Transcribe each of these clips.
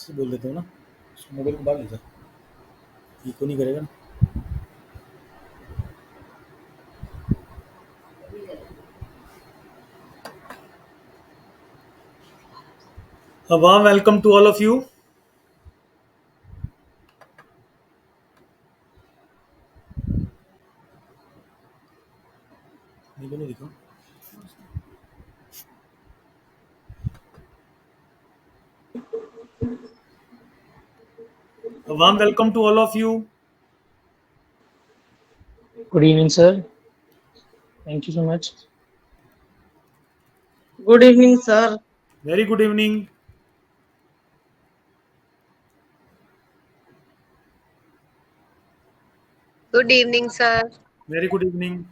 से बोल देता हूँ ना, उसको मोबाइल को बाहर ले जा, इको नहीं करेगा ना। A warm welcome to all of you. मेरे को नहीं दिखा। A warm welcome to all of you. Good evening, sir. Thank you so much. Good evening, sir. Very good evening. Good evening, sir. Very good evening.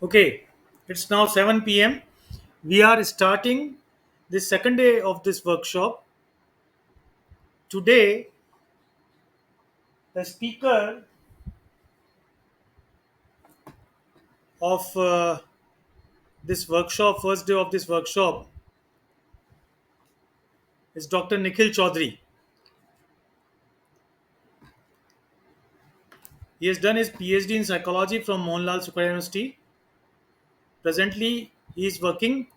Okay, it's now 7 p.m. We are starting the second day of this workshop. Today, the speaker of this workshop, first day of this workshop, is Dr. Nikhil Chaudhary. He has done his PhD in psychology from Mohanlal Sukhra University. Presently, he is working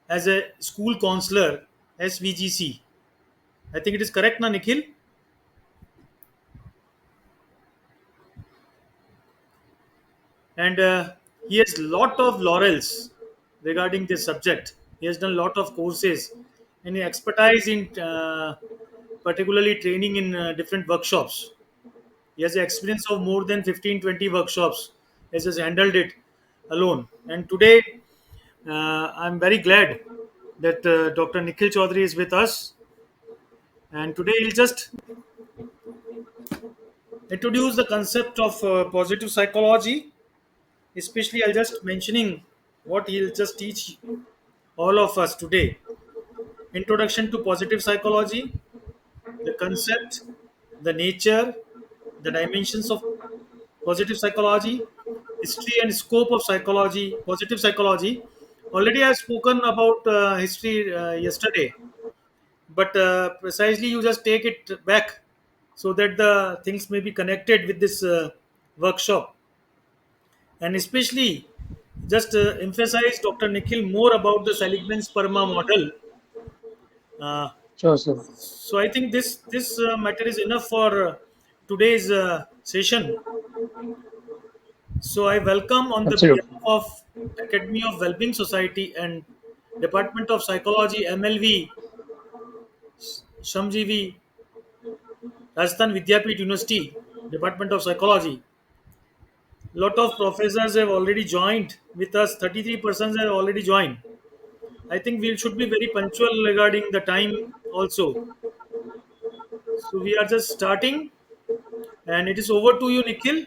as a school counselor, SVGC. I think it is correct, na Nikhil? And he has lot of laurels regarding this subject. He has done lot of courses and he expertise in particularly training in different workshops. He has the experience of more than 15-20 workshops. He has handled it alone. And today, I'm very glad that Dr. Nikhil Chaudhary is with us. And today he'll just introduce the concept of positive psychology. Especially, I'll just mentioning what he'll just teach all of us today. Introduction to positive psychology, the concept, the nature, the dimensions of positive psychology, history and scope of psychology, positive psychology. Already I've spoken about history yesterday, but precisely you just take it back so that the things may be connected with this workshop. And especially, just emphasize Dr. Nikhil more about the Seligman Sperma model. Uh, Sure, sir. so I think this matter is enough for today's session. So I welcome on the Absolutely. behalf of Academy of Wellbeing Society and Department of Psychology MLV Shamjivi Rajasthan Vidyapit University Department of Psychology. Lot of professors have already joined with us. 33 persons have already joined. I think we should be very punctual regarding the time also. So we are just starting, and it is over to you, Nikhil.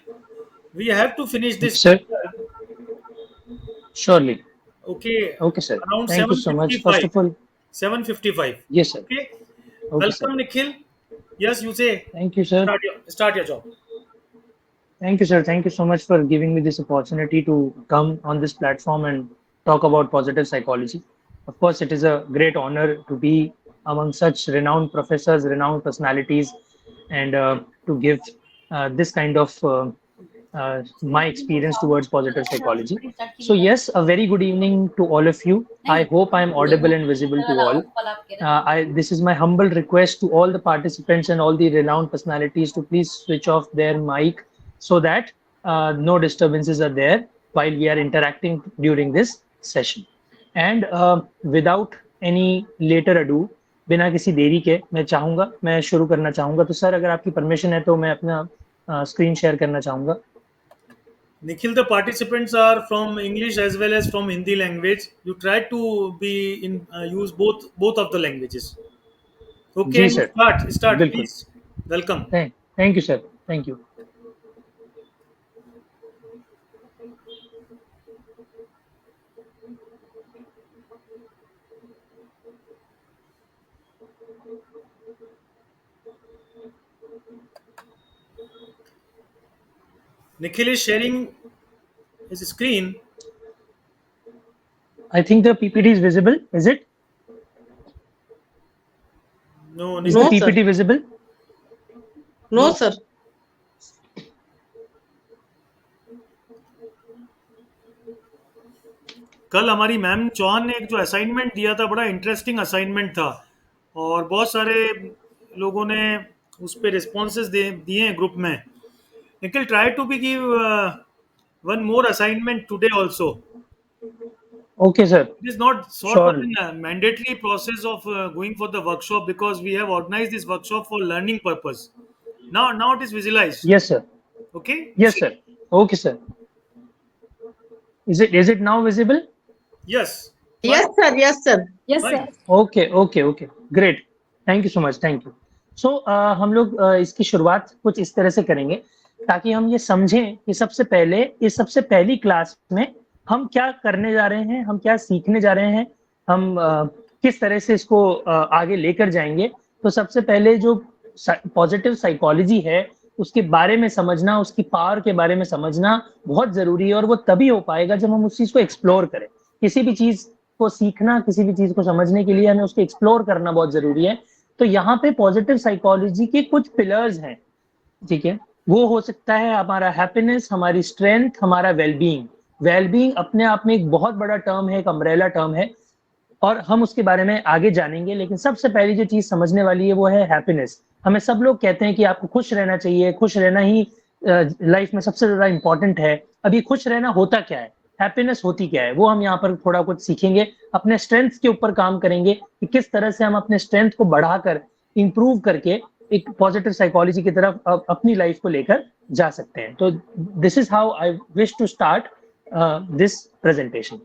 We have to finish Okay, this sir. chapter. Surely. Okay, Okay, sir. around Thank you so much. First 7:55. of all, 7:55. yes, sir. Okay, Okay, sir. welcome, Nikhil. Yes, you say Thank you, sir. start your job. Thank you, sir. Thank you so much for giving me this opportunity to come on this platform and talk about positive psychology. Of course, it is a great honor to be among such renowned professors, renowned personalities, and to give this kind of my experience towards positive psychology. So, yes, a very good evening to all of you. I hope I am audible and visible to all. This is my humble request to all the participants and all the renowned personalities to please switch off their mic so that no disturbances are there while we are interacting during this session. And without any later ado, बिना किसी देरी के मैं शुरू करना चाहूंगा तो sir अगर आपकी परमिशन है तो मैं अपना स्क्रीन शेयर करना चाहूंगा. Nikhil, the participants are from English as well as from Hindi language. You try to be in use both of the languages. Okay, जी and सर. start, बिल्कुल. please. Welcome. Thank you sir. Thank you. Nikhil is sharing His screen. I think the PPT is visible. Is it? No, Is the No, sir. PPT visible? No, No. sir. कल हमारी ma'am Chauhan ने एक जो assignment दिया था, बड़ा interesting assignment था, और बहुत सारे लोगों ने उस पर रिस्पॉन्सेज दिए हैं ग्रुप में. Nikhil, try to be give one more assignment today also. Okay, sir. It is not sort of Surely. a mandatory process of going for the workshop, because we have organized this workshop for learning purpose. Now it is visualized. Yes, sir. Okay. Yes, sir. Okay, sir. Is it now visible? Yes. Yes, sir. Yes, sir. Yes, Fine. sir. Okay. Great. Thank you so much. Thank you. So हम लोग इसकी शुरुआत कुछ इस तरह से करेंगे ताकि हम ये समझें कि सबसे पहले इस सबसे पहली क्लास में हम क्या करने जा रहे हैं, हम क्या सीखने जा रहे हैं, हम किस तरह से इसको आगे लेकर जाएंगे. तो सबसे पहले जो पॉजिटिव साइकोलॉजी है उसके बारे में समझना, उसकी पावर के बारे में समझना बहुत जरूरी है, और वो तभी हो पाएगा जब हम उस चीज को एक्सप्लोर करें. किसी भी चीज को सीखना, किसी भी चीज को समझने के लिए हमें उसको एक्सप्लोर करना बहुत जरूरी है. तो यहाँ पे पॉजिटिव साइकोलॉजी के कुछ पिलर्स हैं, ठीक है. वो हो सकता है हमारा हैप्पीनेस, हमारी स्ट्रेंथ, हमारा वेलबींग. वेलबींग अपने आप में एक बहुत बड़ा टर्म है, एक अम्ब्रेला टर्म है, और हम उसके बारे में आगे जानेंगे. लेकिन सबसे पहली जो चीज समझने वाली है वो है हैप्पीनेस. हमें सब लोग कहते हैं कि आपको खुश रहना चाहिए, खुश रहना ही लाइफ में सबसे ज्यादा इंपॉर्टेंट है. अभी खुश रहना होता क्या है, हैप्पीनेस होती क्या है, वो हम यहाँ पर थोड़ा कुछ सीखेंगे. अपने स्ट्रेंथ के ऊपर काम करेंगे कि किस तरह से हम अपने स्ट्रेंथ को बढ़ाकर इंप्रूव करके एक पॉजिटिव साइकोलॉजी की तरफ अपनी लाइफ को लेकर जा सकते हैं. तो this is how I wish to start this presentation.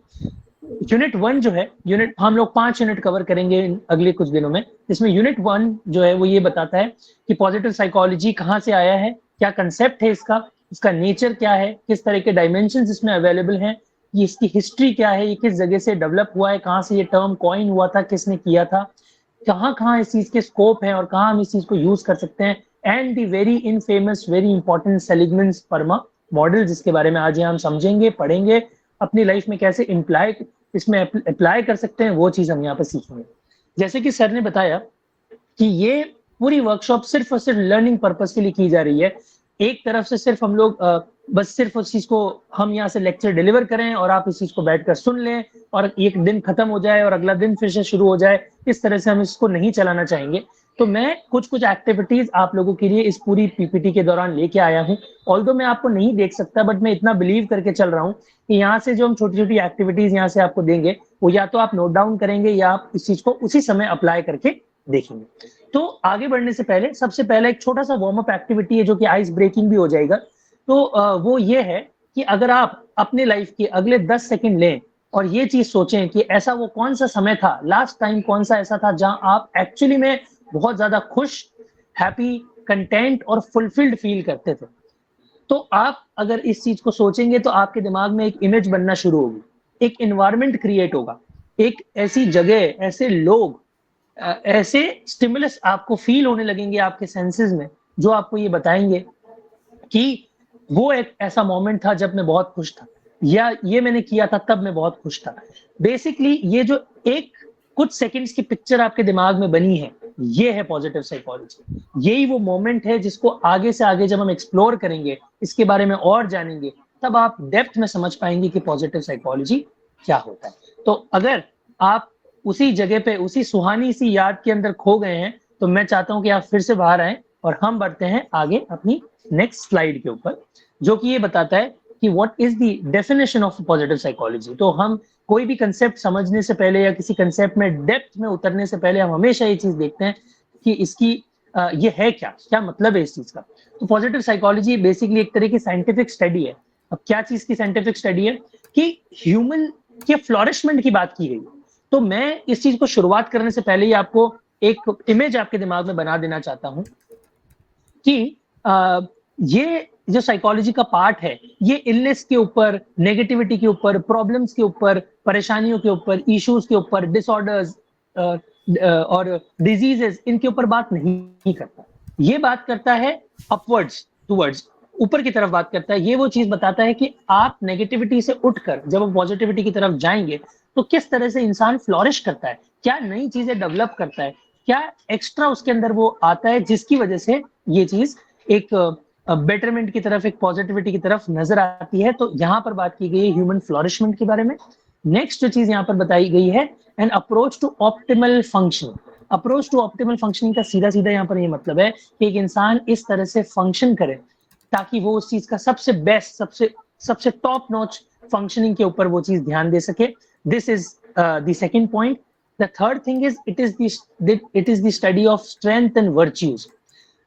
Unit 1 जो है, यूनिट हम लोग 5 यूनिट कवर करेंगे इन अगले कुछ दिनों में. इसमें यूनिट 1 जो है वो ये बताता है कि पॉजिटिव साइकोलॉजी कहाँ से आया है, क्या कंसेप्ट है इसका, इसका नेचर क्या है, किस तरह के डायमेंशंस इसमें अवेलेबल हैं, ये इसकी हिस्ट्री क्या है, ये किस जगह से डेवलप हुआ है, कहाँ से ये टर्म कॉइन हुआ था, किसने किया था, कहाँ कहाँ इस चीज के स्कोप है और कहाँ हम इस चीज को यूज कर सकते हैं. And the very infamous, very important Seligman's PERMA model, जिसके बारे में आज हम समझेंगे, पढ़ेंगे, अपनी लाइफ में कैसे इसमें अप्लाई कर सकते हैं, वो चीज हम यहाँ पर सीखेंगे. जैसे कि सर ने बताया कि ये पूरी वर्कशॉप सिर्फ और सिर्फ लर्निंग पर्पस के लिए की जा रही है. एक तरफ से सिर्फ हम लोग बस सिर्फ उस चीज को हम यहाँ से लेक्चर डिलीवर करें और आप इस चीज को बैठकर सुन लें और एक दिन खत्म हो जाए और अगला दिन फिर से शुरू हो जाए, इस तरह से हम इसको नहीं चलाना चाहेंगे. तो मैं कुछ एक्टिविटीज आप लोगों के लिए इस पूरी पीपीटी के दौरान लेके आया हूँ. ऑल्दो मैं आपको नहीं देख सकता, बट मैं इतना बिलीव करके चल रहा हूँ कि यहाँ से जो हम छोटी छोटी एक्टिविटीज यहाँ से आपको देंगे वो या तो आप नोट डाउन करेंगे या आप इस चीज को उसी समय अप्लाई करके देखेंगे. तो आगे बढ़ने से पहले सबसे पहले एक छोटा सा वार्म अप एक्टिविटी है जो कि आइस ब्रेकिंग भी हो जाएगा. तो वो ये है कि अगर आप अपने लाइफ के अगले 10 सेकंड लें और ये चीज सोचें कि ऐसा वो कौन सा समय था, लास्ट टाइम कौन सा ऐसा था जहां आप एक्चुअली में बहुत ज्यादा खुश, हैप्पी, कंटेंट और फुलफिल्ड फील करते थे. तो आप अगर इस चीज को सोचेंगे तो आपके दिमाग में एक इमेज बनना शुरू होगी, एक एनवायरनमेंट क्रिएट होगा, एक ऐसी जगह, ऐसे लोग, ऐसे स्टिमुलस आपको फील होने लगेंगे आपके सेंसेस में, जो आपको ये बताएंगे कि वो एक ऐसा मोमेंट था जब मैं बहुत खुश था, या ये मैंने किया था तब मैं बहुत खुश था. बेसिकली ये जो एक कुछ सेकंड्स की पिक्चर आपके दिमाग में बनी है, ये है पॉजिटिव साइकोलॉजी. यही वो मोमेंट है जिसको आगे से आगे जब हम एक्सप्लोर करेंगे, इसके बारे में और जानेंगे, तब आप डेप्थ में समझ पाएंगे कि पॉजिटिव साइकोलॉजी क्या होता है. तो अगर आप उसी जगह पे, उसी सुहानी सी याद के अंदर खो गए हैं, तो मैं चाहता हूं कि आप फिर से बाहर आए और हम बढ़ते हैं आगे अपनी नेक्स्ट स्लाइड के ऊपर, जो कि ये बताता है कि what is the definition of positive psychology. तो हम कोई भी कंसेप्ट समझने से पहले या किसी कंसेप्ट में डेप्थ में उतरने से पहले हम हमेशा ये चीज देखते हैं कि इसकी ये है क्या मतलब है इस चीज का. तो पॉजिटिव साइकोलॉजी बेसिकली एक तरह की साइंटिफिक स्टडी है. अब क्या चीज की साइंटिफिक स्टडी है कि ह्यूमन के फ्लोरिशमेंट की बात की गई. तो मैं इस चीज को शुरुआत करने से पहले ही आपको एक इमेज आपके दिमाग में बना देना चाहता हूं कि ये जो साइकोलॉजी का पार्ट है, ये इलनेस के ऊपर, नेगेटिविटी के ऊपर, प्रॉब्लम्स के ऊपर, परेशानियों के ऊपर, इश्यूज के ऊपर, डिसऑर्डर्स और डिजीजेस, इनके ऊपर बात नहीं करता. ये बात करता है अपवर्ड्स टुवर्ड्स, ऊपर की तरफ बात करता है, ये वो चीज बताता है कि आप नेगेटिविटी से उठकर जब आप पॉजिटिविटी की तरफ जाएंगे तो किस तरह से इंसान फ्लोरिश करता है, क्या नई चीजें डेवलप करता है, क्या एक्स्ट्रा उसके अंदर वो आता है जिसकी वजह से ये चीज एक बेटरमेंट की तरफ, एक पॉजिटिविटी की तरफ नजर आती है। तो यहाँ पर बात की गई है ह्यूमन फ्लोरिशमेंट के बारे में। नेक्स्ट जो चीज यहाँ पर बताई गई है, an approach to optimal functioning. Approach to optimal functioning का सीधा सीधा यहाँ पर ये मतलब है कि एक इंसान इस तरह से फंक्शन करे ताकि वो उस चीज का सबसे बेस्ट, सबसे टॉप नॉच फंक्शनिंग के ऊपर वो चीज ध्यान दे सके। This is the second point. The third thing is it is the study of strength and virtues.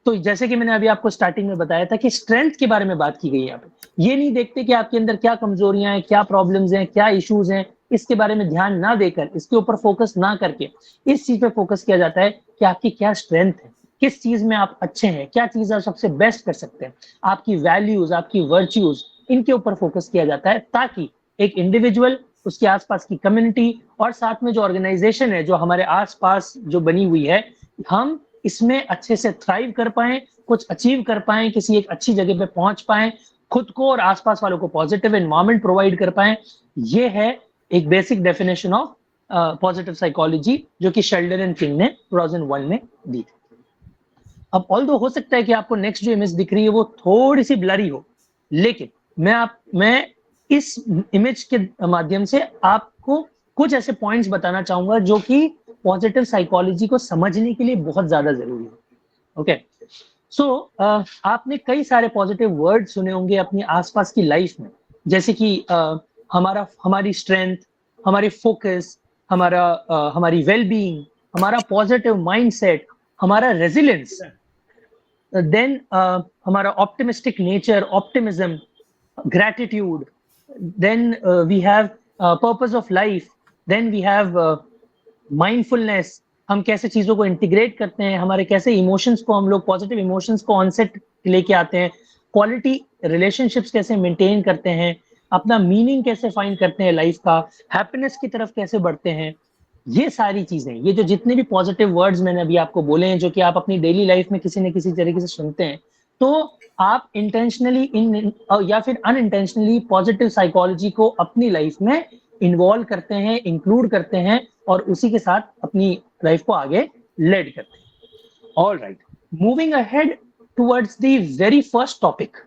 तो जैसे कि मैंने अभी आपको स्टार्टिंग में बताया था कि स्ट्रेंथ के बारे में बात की गई है यहाँ पे। ये नहीं देखते कि आपके अंदर क्या कमजोरियां हैं, क्या प्रॉब्लम्स हैं, क्या इश्यूज हैं, इसके बारे में ध्यान ना देकर, इसके ऊपर फोकस ना करके इस चीज पे फोकस किया जाता है कि आपकी क्या स्ट्रेंथ है, किस चीज में आप अच्छे हैं, क्या चीज आप सबसे बेस्ट कर सकते हैं, आपकी वैल्यूज, आपकी वर्च्यूज, इनके ऊपर फोकस किया जाता है ताकि एक इंडिविजुअल, उसके आसपास की कम्युनिटी और साथ में जो ऑर्गेनाइजेशन है जो हमारे आसपास जो बनी हुई है, हम इसमें अच्छे से थ्राइव कर पाए, कुछ अचीव कर पाए, किसी एक अच्छी जगह पे पहुंच पाए, खुद को और आसपास वालों को पॉजिटिव एनवायरनमेंट प्रोवाइड कर पाए। ये है एक basic definition of positive psychology जो कि शेल्डन एंड किंग ने 2001 में दी थी। अब ऑल्दो हो सकता है कि आपको नेक्स्ट जो इमेज दिख रही है वो थोड़ी सी ब्लरी हो, लेकिन मैं इस इमेज के माध्यम से आपको कुछ ऐसे पॉइंट्स बताना चाहूंगा जो कि पॉजिटिव साइकोलॉजी को समझने के लिए बहुत ज्यादा जरूरी है। ओके, सो आपने कई सारे पॉजिटिव वर्ड सुने होंगे अपनी आसपास की लाइफ में, जैसे कि हमारी स्ट्रेंथ, हमारी फोकस, हमारी वेलबीइंग, हमारा पॉजिटिव माइंडसेट, हमारा रेजिलियंस, देन हमारा optimistic nature, optimism, gratitude, then we have purpose of life, then we have mindfulness, हम कैसे चीजों को इंटीग्रेट करते हैं, हमारे कैसे इमोशंस को हम लोग पॉजिटिव इमोशंस को ऑनसेट लेके आते हैं, क्वालिटी रिलेशनशिप्स कैसे मेंटेन करते हैं, अपना मीनिंग कैसे फाइंड करते हैं लाइफ का, हैप्पीनेस की तरफ कैसे बढ़ते हैं। ये सारी चीजें, ये जो जितने भी पॉजिटिव वर्ड्स मैंने अभी आपको बोले हैं जो कि आप अपनी डेली लाइफ में किसी न किसी तरीके से सुनते हैं, तो आप इंटेंशनली या फिर अनइंटेंशनली पॉजिटिव साइकोलॉजी को अपनी लाइफ में इन्वॉल्व करते हैं, इंक्लूड करते हैं और उसी के साथ अपनी लाइफ को आगे लेड करते हैं। All right, moving ahead towards the very first topic.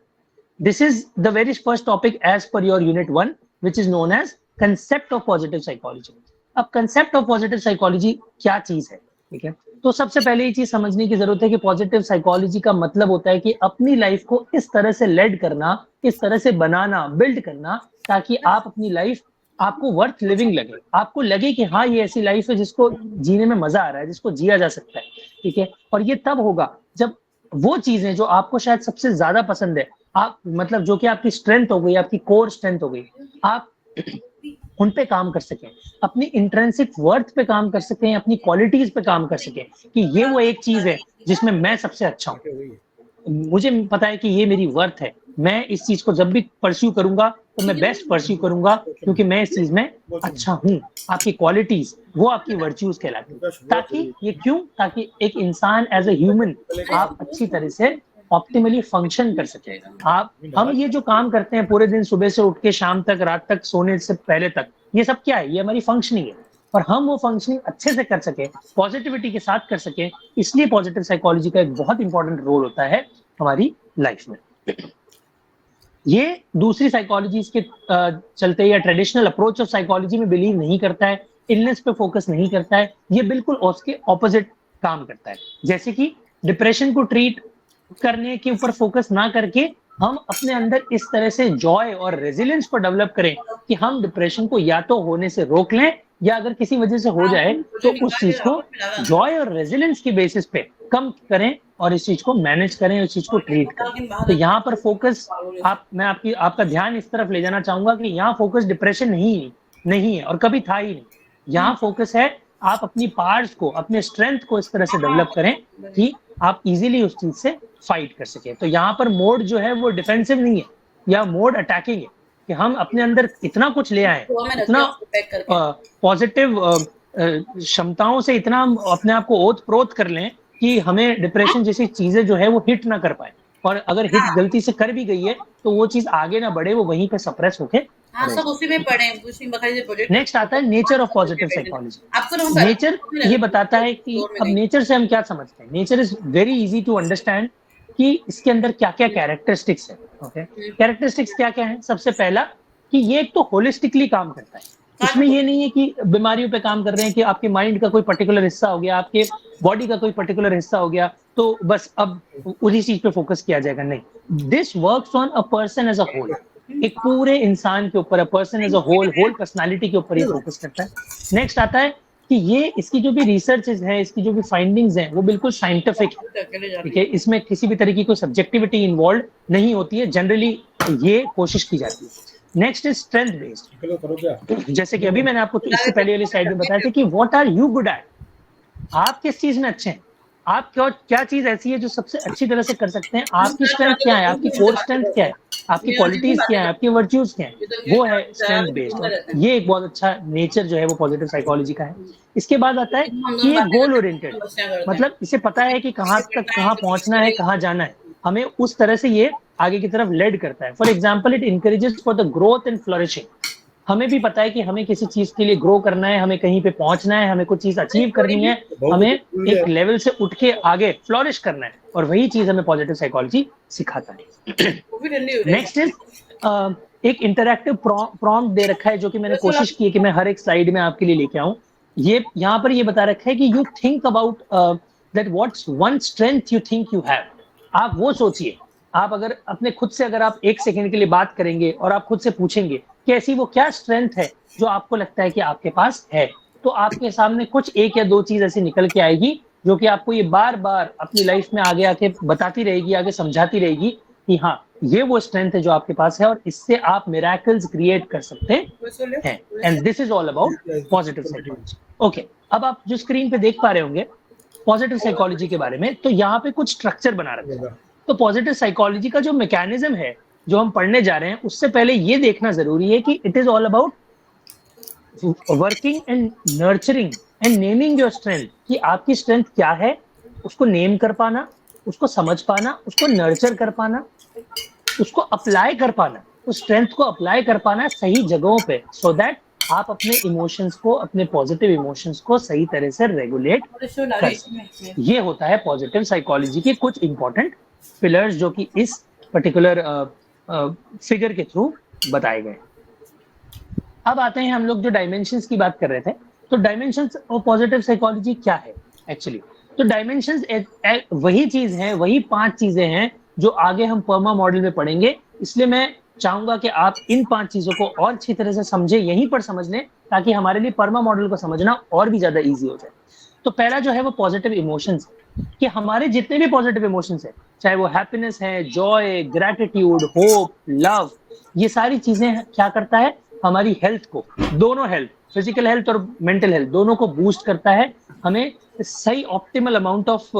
This is the very first topic as per your unit 1 which is known as concept of positive psychology. अब कंसेप्ट ऑफ पॉजिटिव साइकोलॉजी क्या चीज है, ठीक है? तो सबसे पहले ये चीज समझने की जरूरत है कि पॉजिटिव साइकोलॉजी का मतलब होता है कि अपनी लाइफ को इस तरह से लेड करना, इस तरह से बनाना, बिल्ड करना ताकि आप अपनी लाइफ, आपको वर्थ लिविंग लगे, आपको लगे कि हाँ ये ऐसी लाइफ है जिसको जीने में मजा आ रहा है, जिसको जिया जा सकता है, ठीक है? और ये तब होगा जब वो चीजें जो आपको शायद सबसे ज्यादा पसंद है, आप मतलब जो कि आपकी स्ट्रेंथ हो गई, आपकी कोर स्ट्रेंथ हो गई, आप उन पे काम कर सकें, अपनी इंट्रिंसिक वर्थ पे काम कर सकें, अपनी क्वालिटीज पे काम कर सकें कि ये वो एक चीज है जिसमें मैं सबसे अच्छा हूँ, मुझे पता है कि ये मेरी वर्थ है, मैं इस चीज को जब भी परस्यू करूंगा तो मैं बेस्ट परस्यू करूंगा क्योंकि मैं इस चीज में अच्छा हूँ। आपकी क्वालिटीज वो आपकी वर्च्यूज कहलाती है। ताकि ये क्यों, ताकि एक इंसान एज ए ह्यूमन आप अच्छी तरह से ऑप्टिमली फंक्शन कर सके। आप, हम ये जो काम करते हैं पूरे दिन, सुबह से उठ के शाम तक, रात तक, सोने से पहले तक, ये सब क्या है? ये हमारी फंक्शनिंग है। और हम वो फंक्शनिंग अच्छे से कर सके, पॉजिटिविटी के साथ कर सके, इसलिए पॉजिटिव साइकोलॉजी का एक बहुत इंपॉर्टेंट रोल होता है हमारी लाइफ में। ये दूसरी साइकोलॉजीज के चलते या ट्रेडिशनल अप्रोच ऑफ साइकोलॉजी में बिलीव नहीं करता है, इलनेस पे फोकस नहीं करता है, ये बिल्कुल उसके ऑपोजिट काम करता है। जैसे कि डिप्रेशन को ट्रीट करने के ऊपर फोकस ना करके हम अपने अंदर इस तरह से जॉय और रेजिलियंस को डेवलप करें कि हम डिप्रेशन को या तो होने से रोक लें या अगर किसी वजह से हो जाए तो उस चीज को जॉय और रेजिलियंस के बेसिस पे कम करें और इस चीज को मैनेज करें, इस चीज को ट्रीट करें। तो यहाँ पर फोकस मैं आपका ध्यान इस तरफ ले जाना चाहूंगा कि यहाँ फोकस डिप्रेशन नहीं है और कभी था ही नहीं। यहाँ फोकस है आप अपनी पावर्स को, अपने स्ट्रेंथ को इस तरह से डेवलप करें कि आप इजीली उस चीज से फाइट कर सके। तो यहाँ पर मोड जो है वो डिफेंसिव नहीं है या मोड अटैकिंग है कि हम अपने अंदर इतना कुछ ले आए, इतना पॉजिटिव क्षमताओं से इतना अपने आप को ओत प्रोत कर लें कि हमें डिप्रेशन जैसी चीजें जो है वो हिट ना कर पाए। और अगर हिट गलती से कर भी गई है तो वो चीज आगे ना बढ़े, वो वहीं पे सप्रेस होके हाँ सब उसी में पढ़े हैं, उसी बखारी से प्रोजेक्ट। नेक्स्ट आता है नेचर ऑफ पॉजिटिव साइकोलॉजी। आपको रहूंगा नेचर ये बताता है कि अब नेचर से हम क्या समझते हैं। Nature is very easy to understand कि इसके अंदर क्या क्या कैरेक्टरिस्टिक्स है। ओके, कैरेक्टरिस्टिक्स क्या क्या है? सबसे पहला कि ये एक तो होलिस्टिकली काम करता है। इसमें ये नहीं है कि बीमारियों पे काम कर रहे हैं कि आपके माइंड का कोई पर्टिकुलर हिस्सा हो गया, आपके बॉडी का कोई पर्टिकुलर हिस्सा हो गया तो बस अब उसी चीज पे फोकस किया जाएगा, नहीं। This works on a person as a whole, एक पूरे इंसान के ऊपर, a person as a whole personality के ऊपर ये फोकस करता है। नेक्स्ट आता है कि ये इसकी जो भी रिसर्चेस है, इसकी जो भी फाइंडिंग्स हैं वो बिल्कुल साइंटिफिक है, ठीक है। इसमें किसी भी तरीके की कोई सब्जेक्टिविटी इन्वॉल्व नहीं होती है, जनरली ये कोशिश की जाती है। Next is strength based. जैसे कि अभी मैंने आपको इससे पहले वाली स्लाइड में बताया था कि what are you good at, आप किस चीज में अच्छे हैं, आप क्या चीज ऐसी है जो सबसे अच्छी तरह से कर सकते हैं, आपकी स्ट्रेंथ क्या है, आपकी कोर स्ट्रेंथ क्या है, आपकी क्वालिटीज क्या है, आपकी वर्च्यूज क्या है, वो है स्ट्रेंथ बेस्ड। ये एक बहुत अच्छा नेचर जो है वो पॉजिटिव साइकोलॉजी का है। इसके बाद आता है कि ये गोल ओरिएंटेड, मतलब इसे पता है कि कहाँ तक कहाँ पहुंचना है, कहाँ जाना है, हमें उस तरह से ये आगे की तरफ लेड करता है। For example, it encourages for the growth and flourishing. हमें भी पता है कि हमें किसी चीज के लिए ग्रो करना है, हमें कहीं पे पहुंचना है, हमें कुछ चीज अचीव करनी है, हमें एक लेवल से उठ के आगे फ्लोरिश करना है, और वही चीज हमें पॉजिटिव साइकोलॉजी सिखाता है। नेक्स्ट इज एक इंटरैक्टिव प्रॉम्प्ट दे रखा है जो कि मैंने कोशिश की है कि मैं हर एक स्लाइड में आपके लिए लेके आऊं। ये यहाँ पर ये बता रखा है कि you think about that what's one strength you think you have. आप वो सोचिए, आप अगर अपने खुद से अगर आप एक सेकंड के लिए बात करेंगे और आप खुद से पूछेंगे कि ऐसी वो क्या स्ट्रेंथ है जो आपको लगता है कि आपके पास है, तो आपके सामने कुछ एक या दो चीज ऐसी निकल के आएगी जो कि आपको ये बार बार अपनी लाइफ में आगे आके बताती रहेगी, आगे समझाती रहेगी कि हाँ ये वो स्ट्रेंथ है जो आपके पास है और इससे आप मिरेकल्स क्रिएट कर सकते हैं। And this is all about positive psychology. Okay, अब आप जो स्क्रीन पे देख पा रहे होंगे पॉजिटिव साइकोलॉजी के बारे में, तो यहाँ पे कुछ स्ट्रक्चर बना रखा है। तो पॉजिटिव साइकोलॉजी का जो मैकेनिज्म है जो हम पढ़ने जा रहे हैं, उससे पहले ये देखना जरूरी है कि it is all about working and nurturing and naming your strength, कि आपकी स्ट्रेंथ क्या है उसको नेम कर पाना, उसको समझ पाना, उसको नर्चर कर पाना, उसको अप्लाई कर पाना, उस स्ट्रेंथ को अप्लाई कर पाना सही जगहों पे, सो दैट आप अपने इमोशंस को, अपने पॉजिटिव इमोशंस को सही तरह से रेगुलेट कर सकें। ये होता है पॉजिटिव साइकोलॉजी के कुछ इंपॉर्टेंट पिलर्स जो कि इस पर्टिकुलर फिगर के थ्रू बताए गए। अब आते हैं हम लोग जो डायमेंशंस की बात कर रहे थे, तो डायमेंशंस ऑफ पॉजिटिव साइकोलॉजी क्या है एक्चुअली? तो डायमेंशंस वही चीज है, वही 5 चीजें हैं जो आगे हम परमा मॉडल में पढ़ेंगे। इसलिए मैं चाहूंगा कि आप इन 5 चीजों को और अच्छी तरह से समझे, यहीं पर समझ लें, ताकि हमारे लिए परमा मॉडल को समझना और भी ज्यादा ईजी हो जाए। तो पहला जो है वो पॉजिटिव इमोशंस, कि हमारे जितने भी पॉजिटिव इमोशंस है, चाहे वो हैप्पीनेस है, जॉय, ग्रैटिट्यूड, होप, लव, ये सारी चीजें क्या करता है, हमारी हेल्थ को, दोनों हेल्थ, फिजिकल हेल्थ और मेंटल हेल्थ, दोनों को बूस्ट करता है, हमें सही optimal amount of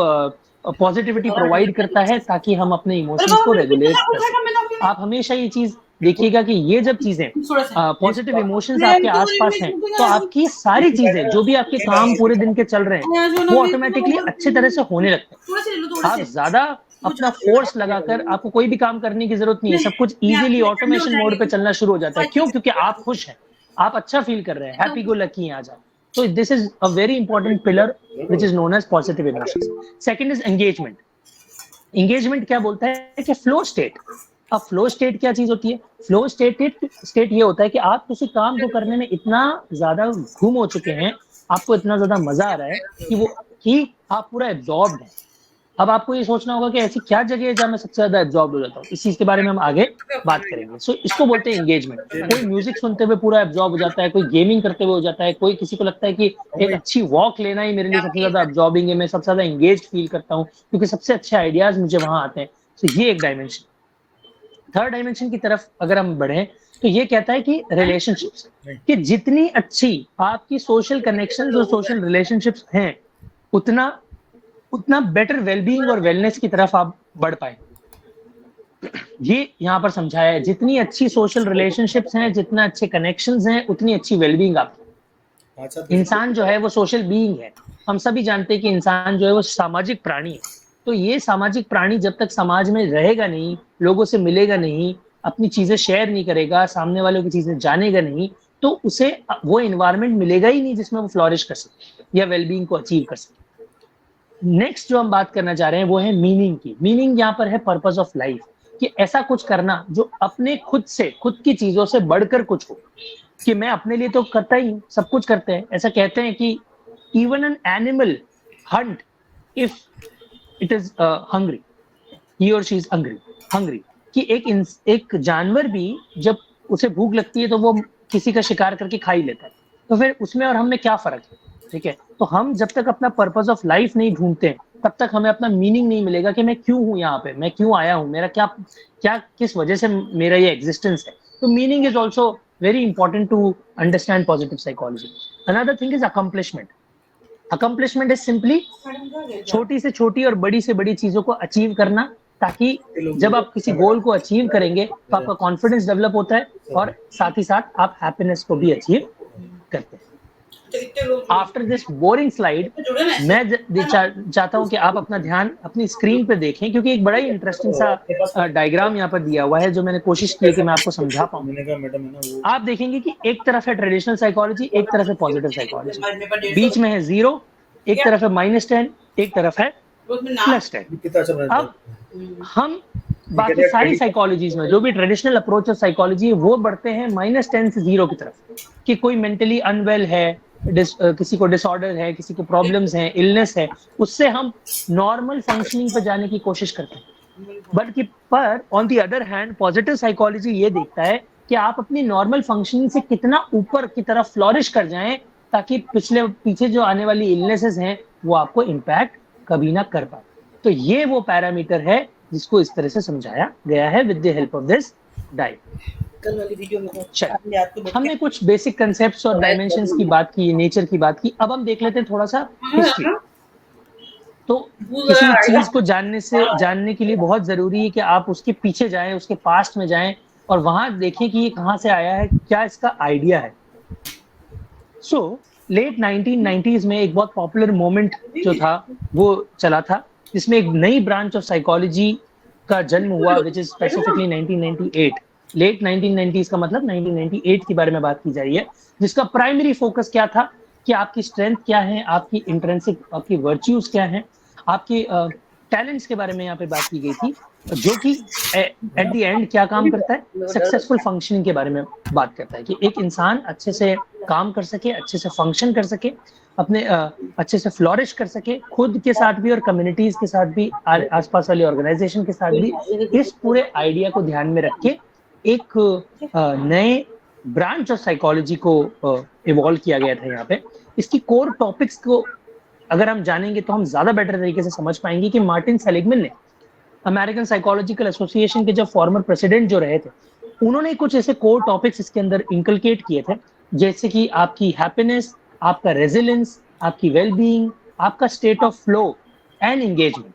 positivity provide करता है ताकि हम अपने इमोशंस को रेगुलेट कर सकें। आप हमेशा ये चीज देखिएगा कि ये जब चीजें पॉजिटिव इमोशंस आपके आसपास हैं, तो आपकी सारी चीजें जो भी आपके काम पूरे दिन के चल रहे हैं वो ऑटोमेटिकली अच्छी तरह से होने लगते हैं। आप ज्यादा अपना फोर्स लगाकर आपको कोई भी काम करने की जरूरत नहीं है, सब कुछ इजीली ऑटोमेशन मोड पे चलना शुरू हो जाता है। क्यों? क्योंकि आप खुश हैं, आप अच्छा फील कर रहे हैं, हैप्पी गो लकी हैं आज आप। So this is a very important pillar which is known as positive emotions. Second is engagement. Engagement क्या बोलता है कि flow state. अब flow state क्या चीज होती है? Flow state ये होता है कि आप किसी काम को करने में इतना ज्यादा घूम हो चुके हैं, आपको इतना ज्यादा मजा आ रहा है कि आप पूरा एब्जॉर्ब्ड हैं। अब आपको ये सोचना होगा कि ऐसी क्या जगह है जहाँ मैं सबसे ज्यादा एब्जॉर्ब हो जाता हूँ। इस चीज के बारे में हम आगे बात करेंगे। सो इसको बोलते हैं एंगेजमेंट। कोई म्यूजिक सुनते हुए पूरा एब्जॉर्ब हो जाता है, कोई गेमिंग करते हुए हो जाता है, कोई किसी को लगता है कि एक अच्छी वॉक लेना ही मेरे लिए सबसे ज्यादा एब्जॉर्बिंग है, मैं सबसे ज्यादा एंगेज फील करता हूँ क्योंकि सबसे अच्छे आइडियाज मुझे वहां आते हैं। तो ये एक डायमेंशन। थर्ड डायमेंशन की तरफ अगर हम बढ़े तो ये कहता है कि रिलेशनशिप्स, कि जितनी अच्छी आपकी सोशल कनेक्शंस और सोशल रिलेशनशिप्स हैं, उतना बेटर वेलबीइंग और वेलनेस की तरफ आप बढ़ पाए। ये यहाँ पर समझाया है, जितनी अच्छी सोशल रिलेशनशिप्स हैं, जितना अच्छे कनेक्शंस हैं, उतनी अच्छी वेलबीइंग आपकी। इंसान जो है वो सोशल बीइंग है। हम सभी जानते हैं कि इंसान जो है वो सामाजिक प्राणी है। तो ये सामाजिक प्राणी जब तक समाज में रहेगा नहीं, लोगों से मिलेगा नहीं, अपनी चीजें शेयर नहीं करेगा, सामने वालों की चीजें जानेगा नहीं, तो उसे वो एनवायरनमेंट मिलेगा ही नहीं जिसमें वो फ्लॉरिश कर सके या वेलबींग को अचीव कर सके। नेक्स्ट जो हम बात करना चाह रहे हैं वो है मीनिंग की। मीनिंग यहाँ पर है पर्पस ऑफ लाइफ, कि ऐसा कुछ करना जो अपने खुद से, खुद की चीजों से बढ़कर कुछ हो, कि मैं अपने लिए तो करता ही हूँ, सब कुछ करते हैं। ऐसा कहते हैं कि even an animal hunt if it is hungry, he और शी इज हंग्री, कि एक जानवर भी जब उसे भूख लगती है तो वो किसी का शिकार करके खा ही लेता है। तो फिर उसमें और हम में क्या फर्क है? ठीक है, तो हम जब तक अपना पर्पस ऑफ लाइफ नहीं ढूंढते हैं, तब तक हमें अपना मीनिंग नहीं मिलेगा कि मैं क्यों हूँ यहाँ पे, मैं क्यों आया हूँ, मेरा क्या क्या किस वजह से मेरा ये एग्जिस्टेंस है। तो meaning is also very important to understand positive psychology. Another thing is accomplishment. Accomplishment is simply छोटी से छोटी और बड़ी से बड़ी चीजों को अचीव करना, ताकि जब आप किसी गोल को अचीव करेंगे तो आपका कॉन्फिडेंस डेवलप होता है और साथ ही साथ आप हैप्पीनेस को भी अचीव करते हैं। आफ्टर दिस बोरिंग स्लाइड, मैं चाहता हूं कि आप अपना ध्यान अपनी स्क्रीन पे देखें, क्योंकि एक बड़ा ही इंटरेस्टिंग सा डायग्राम यहाँ पर दिया हुआ है जो मैंने कोशिश की है कि मैं आपको समझा पाऊं। आप देखेंगे कि एक तरफ है ट्रेडिशनल साइकोलॉजी, एक तरफ है पॉजिटिव साइकोलॉजी, बीच में है 0, एक तरफ है -10, एक तरफ है +10। अब हम बाकी सारी साइकोलॉजीज में जो भी ट्रेडिशनल अप्रोच ऑफ साइकोलॉजी है वो बढ़ते हैं -10 से 0 की तरफ, कि कोई मेंटली अनवेल है, किसी को डिसऑर्डर है, किसी को प्रॉब्लम्स हैं, इलनेस है, उससे हम नॉर्मल फंक्शनिंग पर जाने की कोशिश करते हैं। बट पर on the other hand positive psychology ये देखता है कि आप अपनी नॉर्मल फंक्शनिंग से कितना ऊपर की तरफ फ्लॉरिश कर जाएं, ताकि पीछे जो आने वाली इलनेसेस हैं वो आपको इम्पैक्ट कभी ना कर पाए। तो ये वो पैरामीटर है जिसको इस तरह से समझाया गया है with the help of this diagram. कल वाली वीडियो में हमने कुछ बेसिक कंसेप्ट्स और डायमेंशंस की बात की, नेचर की बात की। अब हम देख लेते हैं थोड़ा सा हिस्ट्री। तो किसी चीज को जानने के लिए बहुत जरूरी है कि आप उसके पीछे जाएं, उसके पास्ट में जाएं और वहां देखें कि ये कहां से आया है, क्या इसका आइडिया है। सो लेट 1990s में एक बहुत पॉपुलर मोमेंट जो था वो चला था, जिसमें एक नई ब्रांच ऑफ साइकोलॉजी का जन्म हुआ, which is specifically 1998। Late 1990s का मतलब 1998 के बारे में बात की जा रही है, जिसका प्राइमरी फोकस क्या था कि आपकी स्ट्रेंथ क्या है, आपकी इंट्रिंसिक, आपकी वर्च्यूज क्या हैं, आपके टैलेंट्स के बारे में यहाँ पे बात की गई थी, जो कि एट द एंड क्या काम करता है, सक्सेसफुल फंक्शनिंग के बारे में बात करता है, कि एक इंसान अच्छे से काम कर सके, अच्छे से फंक्शन कर सके, अपने अच्छे से फ्लॉरिश कर सके, खुद के साथ भी और कम्युनिटीज के साथ भी, आसपास वाली ऑर्गेनाइजेशन के साथ भी। इस पूरे आइडिया को ध्यान में रख के एक नए ब्रांच ऑफ साइकोलॉजी को इवॉल्व किया गया था यहाँ पे। इसकी कोर टॉपिक्स को अगर हम जानेंगे तो हम ज्यादा बेटर तरीके से समझ पाएंगे कि मार्टिन सेलिगमैन ने, अमेरिकन साइकोलॉजिकल एसोसिएशन के जो फॉर्मर प्रेसिडेंट जो रहे थे, उन्होंने कुछ ऐसे कोर टॉपिक्स इसके अंदर इंकलकेट किए थे, जैसे कि आपकी हैप्पीनेस, आपका रेजिलेंस, आपकी वेलबीइंग, आपका state of flow and engagement,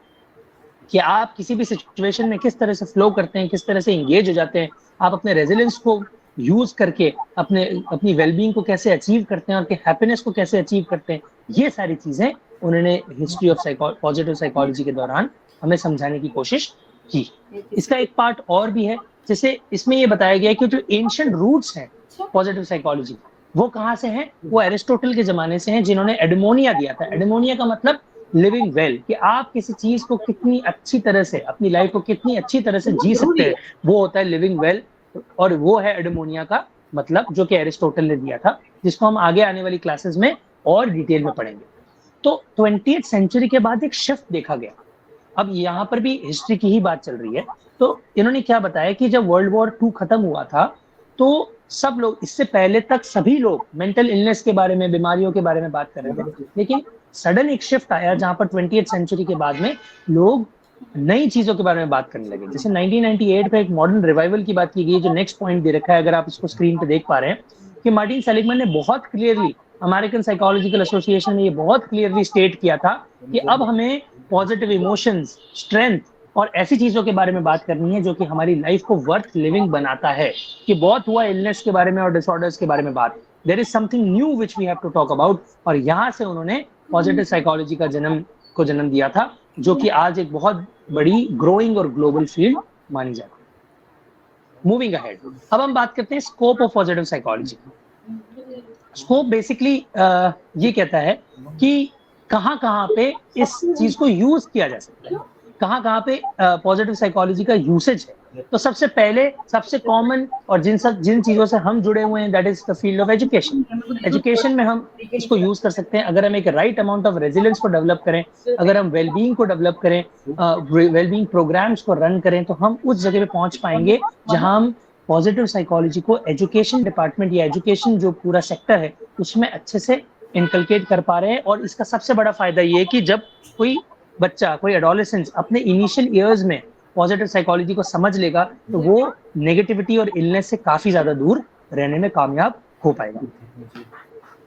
कि आप किसी भी सिचुएशन में किस तरह से फ्लो करते हैं, किस तरह से एंगेज हो जाते हैं, आप अपने रेजिलेंस को यूज करके अपनी वेलबीइंग को कैसे अचीव करते हैं और हैप्पीनेस को कैसे अचीव करते हैं। ये सारी चीजें उन्होंने हिस्ट्री ऑफ पॉजिटिव साइकोलॉजी के दौरान हमें समझाने की कोशिश की। इसका एक पार्ट और भी है, जैसे इसमें ये बताया गया है कि जो एंशिएंट रूट्स हैं पॉजिटिव साइकोलॉजी, वो कहाँ से हैं, वो एरिस्टोटल के जमाने से हैं, जिन्होंने एडमोनिया दिया था। एडमोनिया का मतलब लिविंग वेल, कि आप किसी चीज को कितनी अच्छी तरह से, अपनी लाइफ को कितनी अच्छी तरह से जी सकते हैं, वो होता है लिविंग वेल। और वो है एडमोनिया का मतलब, जो कि एरिस्टोटल ने दिया था, जिसको हम आगे आने वाली क्लासेस में और डिटेल में पढ़ेंगे। तो 20th सेंचुरी के बाद एक शिफ्ट देखा गया। अब यहाँ पर भी हिस्ट्री की ही बात चल रही है। तो इन्होंने क्या बताया कि जब वर्ल्ड वॉर 2 खत्म हुआ था, तो सब लोग, इससे पहले तक सभी लोग मेंटल इलनेस के बारे में, बीमारियों के बारे में बात कर रहे थे, लेकिन सडन एक शिफ्ट आया जहां पर 20th सेंचुरी के बाद में लोग नई चीजों के बारे में बात करने लगे। जैसे 1998 पे एक मॉडर्न रिवाइवल की बात की गई, जो नेक्स्ट पॉइंट दे रखा है, अगर आप इसको स्क्रीन पे देख पा रहे हैं, कि मार्टिन सेलिगमैन ने बहुत क्लियरली, अमेरिकन साइकोलॉजिकल एसोसिएशन ने ये बहुत क्लियरली स्टेट किया था कि अब हमें पॉजिटिव इमोशंस, स्ट्रेंथ और ऐसी चीजों के बारे में बात करनी है जो कि हमारी लाइफ को वर्थ लिविंग बनाता है। कि बहुत हुआ इलनेस के बारे में और डिसऑर्डर्स के बारे में बात, there is something new which we have to talk about. और यहाँ से उन्होंने पॉजिटिव साइकोलॉजी का जन्म दिया था, जो कि आज एक बहुत बड़ी ग्रोइंग और ग्लोबल फील्ड मानी जाती है। मूविंग अहेड, अब हम बात करते हैं scope of positive psychology. Scope basically ये कहता है कि कहाँ कहाँ पे इस चीज को यूज किया जा सकता है, कहाँ कहाँ पे पॉजिटिव साइकोलॉजी का यूसेज है। तो सबसे पहले सबसे कॉमन और जिन चीजों से हम जुड़े हुए हैं, that is the field of education. Education में हम इसको यूज कर सकते हैं अगर हम एक राइट अमाउंट ऑफ रेजिलियंस को डेवलप करें, अगर हम वेलबींग को डेवलप करें, वेलबींग प्रोग्राम्स को रन करें, तो हम उस जगह पे पहुंच पाएंगे जहां हम पॉजिटिव साइकोलॉजी को एजुकेशन डिपार्टमेंट या एजुकेशन जो पूरा सेक्टर है उसमें अच्छे से इनकलकेट कर पा रहे हैं। और इसका सबसे बड़ा फायदा ये है कि जब कोई बच्चा, कोई एडोलेसेंस अपने इनिशियल ईयर्स में पॉजिटिव साइकोलॉजी को समझ लेगा तो वो नेगेटिविटी और इलनेस से काफी ज्यादा दूर रहने में कामयाब हो पाएगा।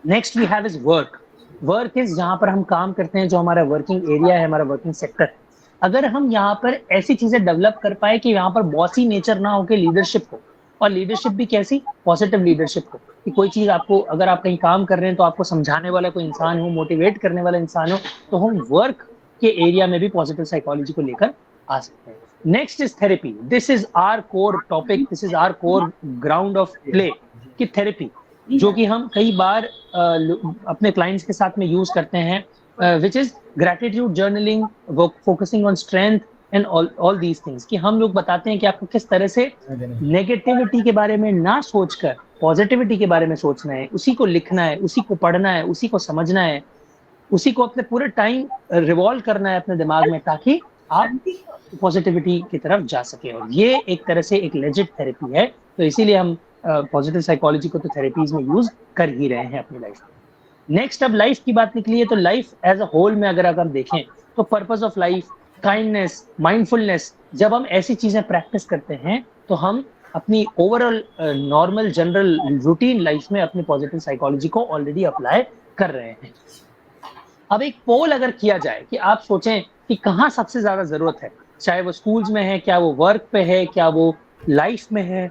Next we have is work. Work is जहां पर हम काम करते हैं, जो हमारा वर्किंग एरिया है, हमारा वर्किंग सेक्टर है। अगर हम यहाँ पर ऐसी चीजें डेवलप कर पाए कि यहाँ पर बॉसी नेचर ना हो के लीडरशिप हो, और लीडरशिप भी कैसी, पॉजिटिव लीडरशिप हो, कि कोई चीज आपको, अगर आप कहीं काम कर रहे हैं तो आपको समझाने वाला कोई इंसान हो, मोटिवेट करने वाला इंसान हो, तो हम वर्क के एरिया में भी पॉजिटिव साइकोलॉजी को लेकर आ सकते हैं। Next is therapy. This is our core topic, this is our core ground of play की थेरेपी, जो कि हम कई बार अपने क्लाइंट्स के साथ में यूज करते हैं, which is gratitude journaling, focusing on strength and all these things, कि हम लोग बताते हैं कि आपको किस तरह से नेगेटिविटी के बारे में ना सोचकर पॉजिटिविटी के बारे में सोचना है, उसी को लिखना है, उसी को पढ़ना है, उसी को समझना है, उसी को अपने पूरे टाइम रिवॉल्व करना है अपने दिमाग में, ताकि आप पॉजिटिविटी की तरफ जा सके। और ये एक तरह से एक लेजिट थेरेपी है, तो इसीलिए हम पॉजिटिव साइकोलॉजी को तो थेरेपीज में यूज कर ही रहे हैं अपनी लाइफ में। नेक्स्ट, अब लाइफ की बात निकली है, तो लाइफ एज अ होल में अगर हम देखें तो purpose of life, kindness, mindfulness, जब हम ऐसी चीजें प्रैक्टिस करते हैं तो हम अपनी overall normal general routine life में अपनी पॉजिटिव साइकोलॉजी को ऑलरेडी अप्लाई कर रहे हैं। अब एक पोल अगर किया जाए कि आप सोचें कि कहाँ सबसे ज्यादा जरूरत है, चाहे वो स्कूल्स में है, क्या वो वर्क पे है, क्या वो लाइफ में है,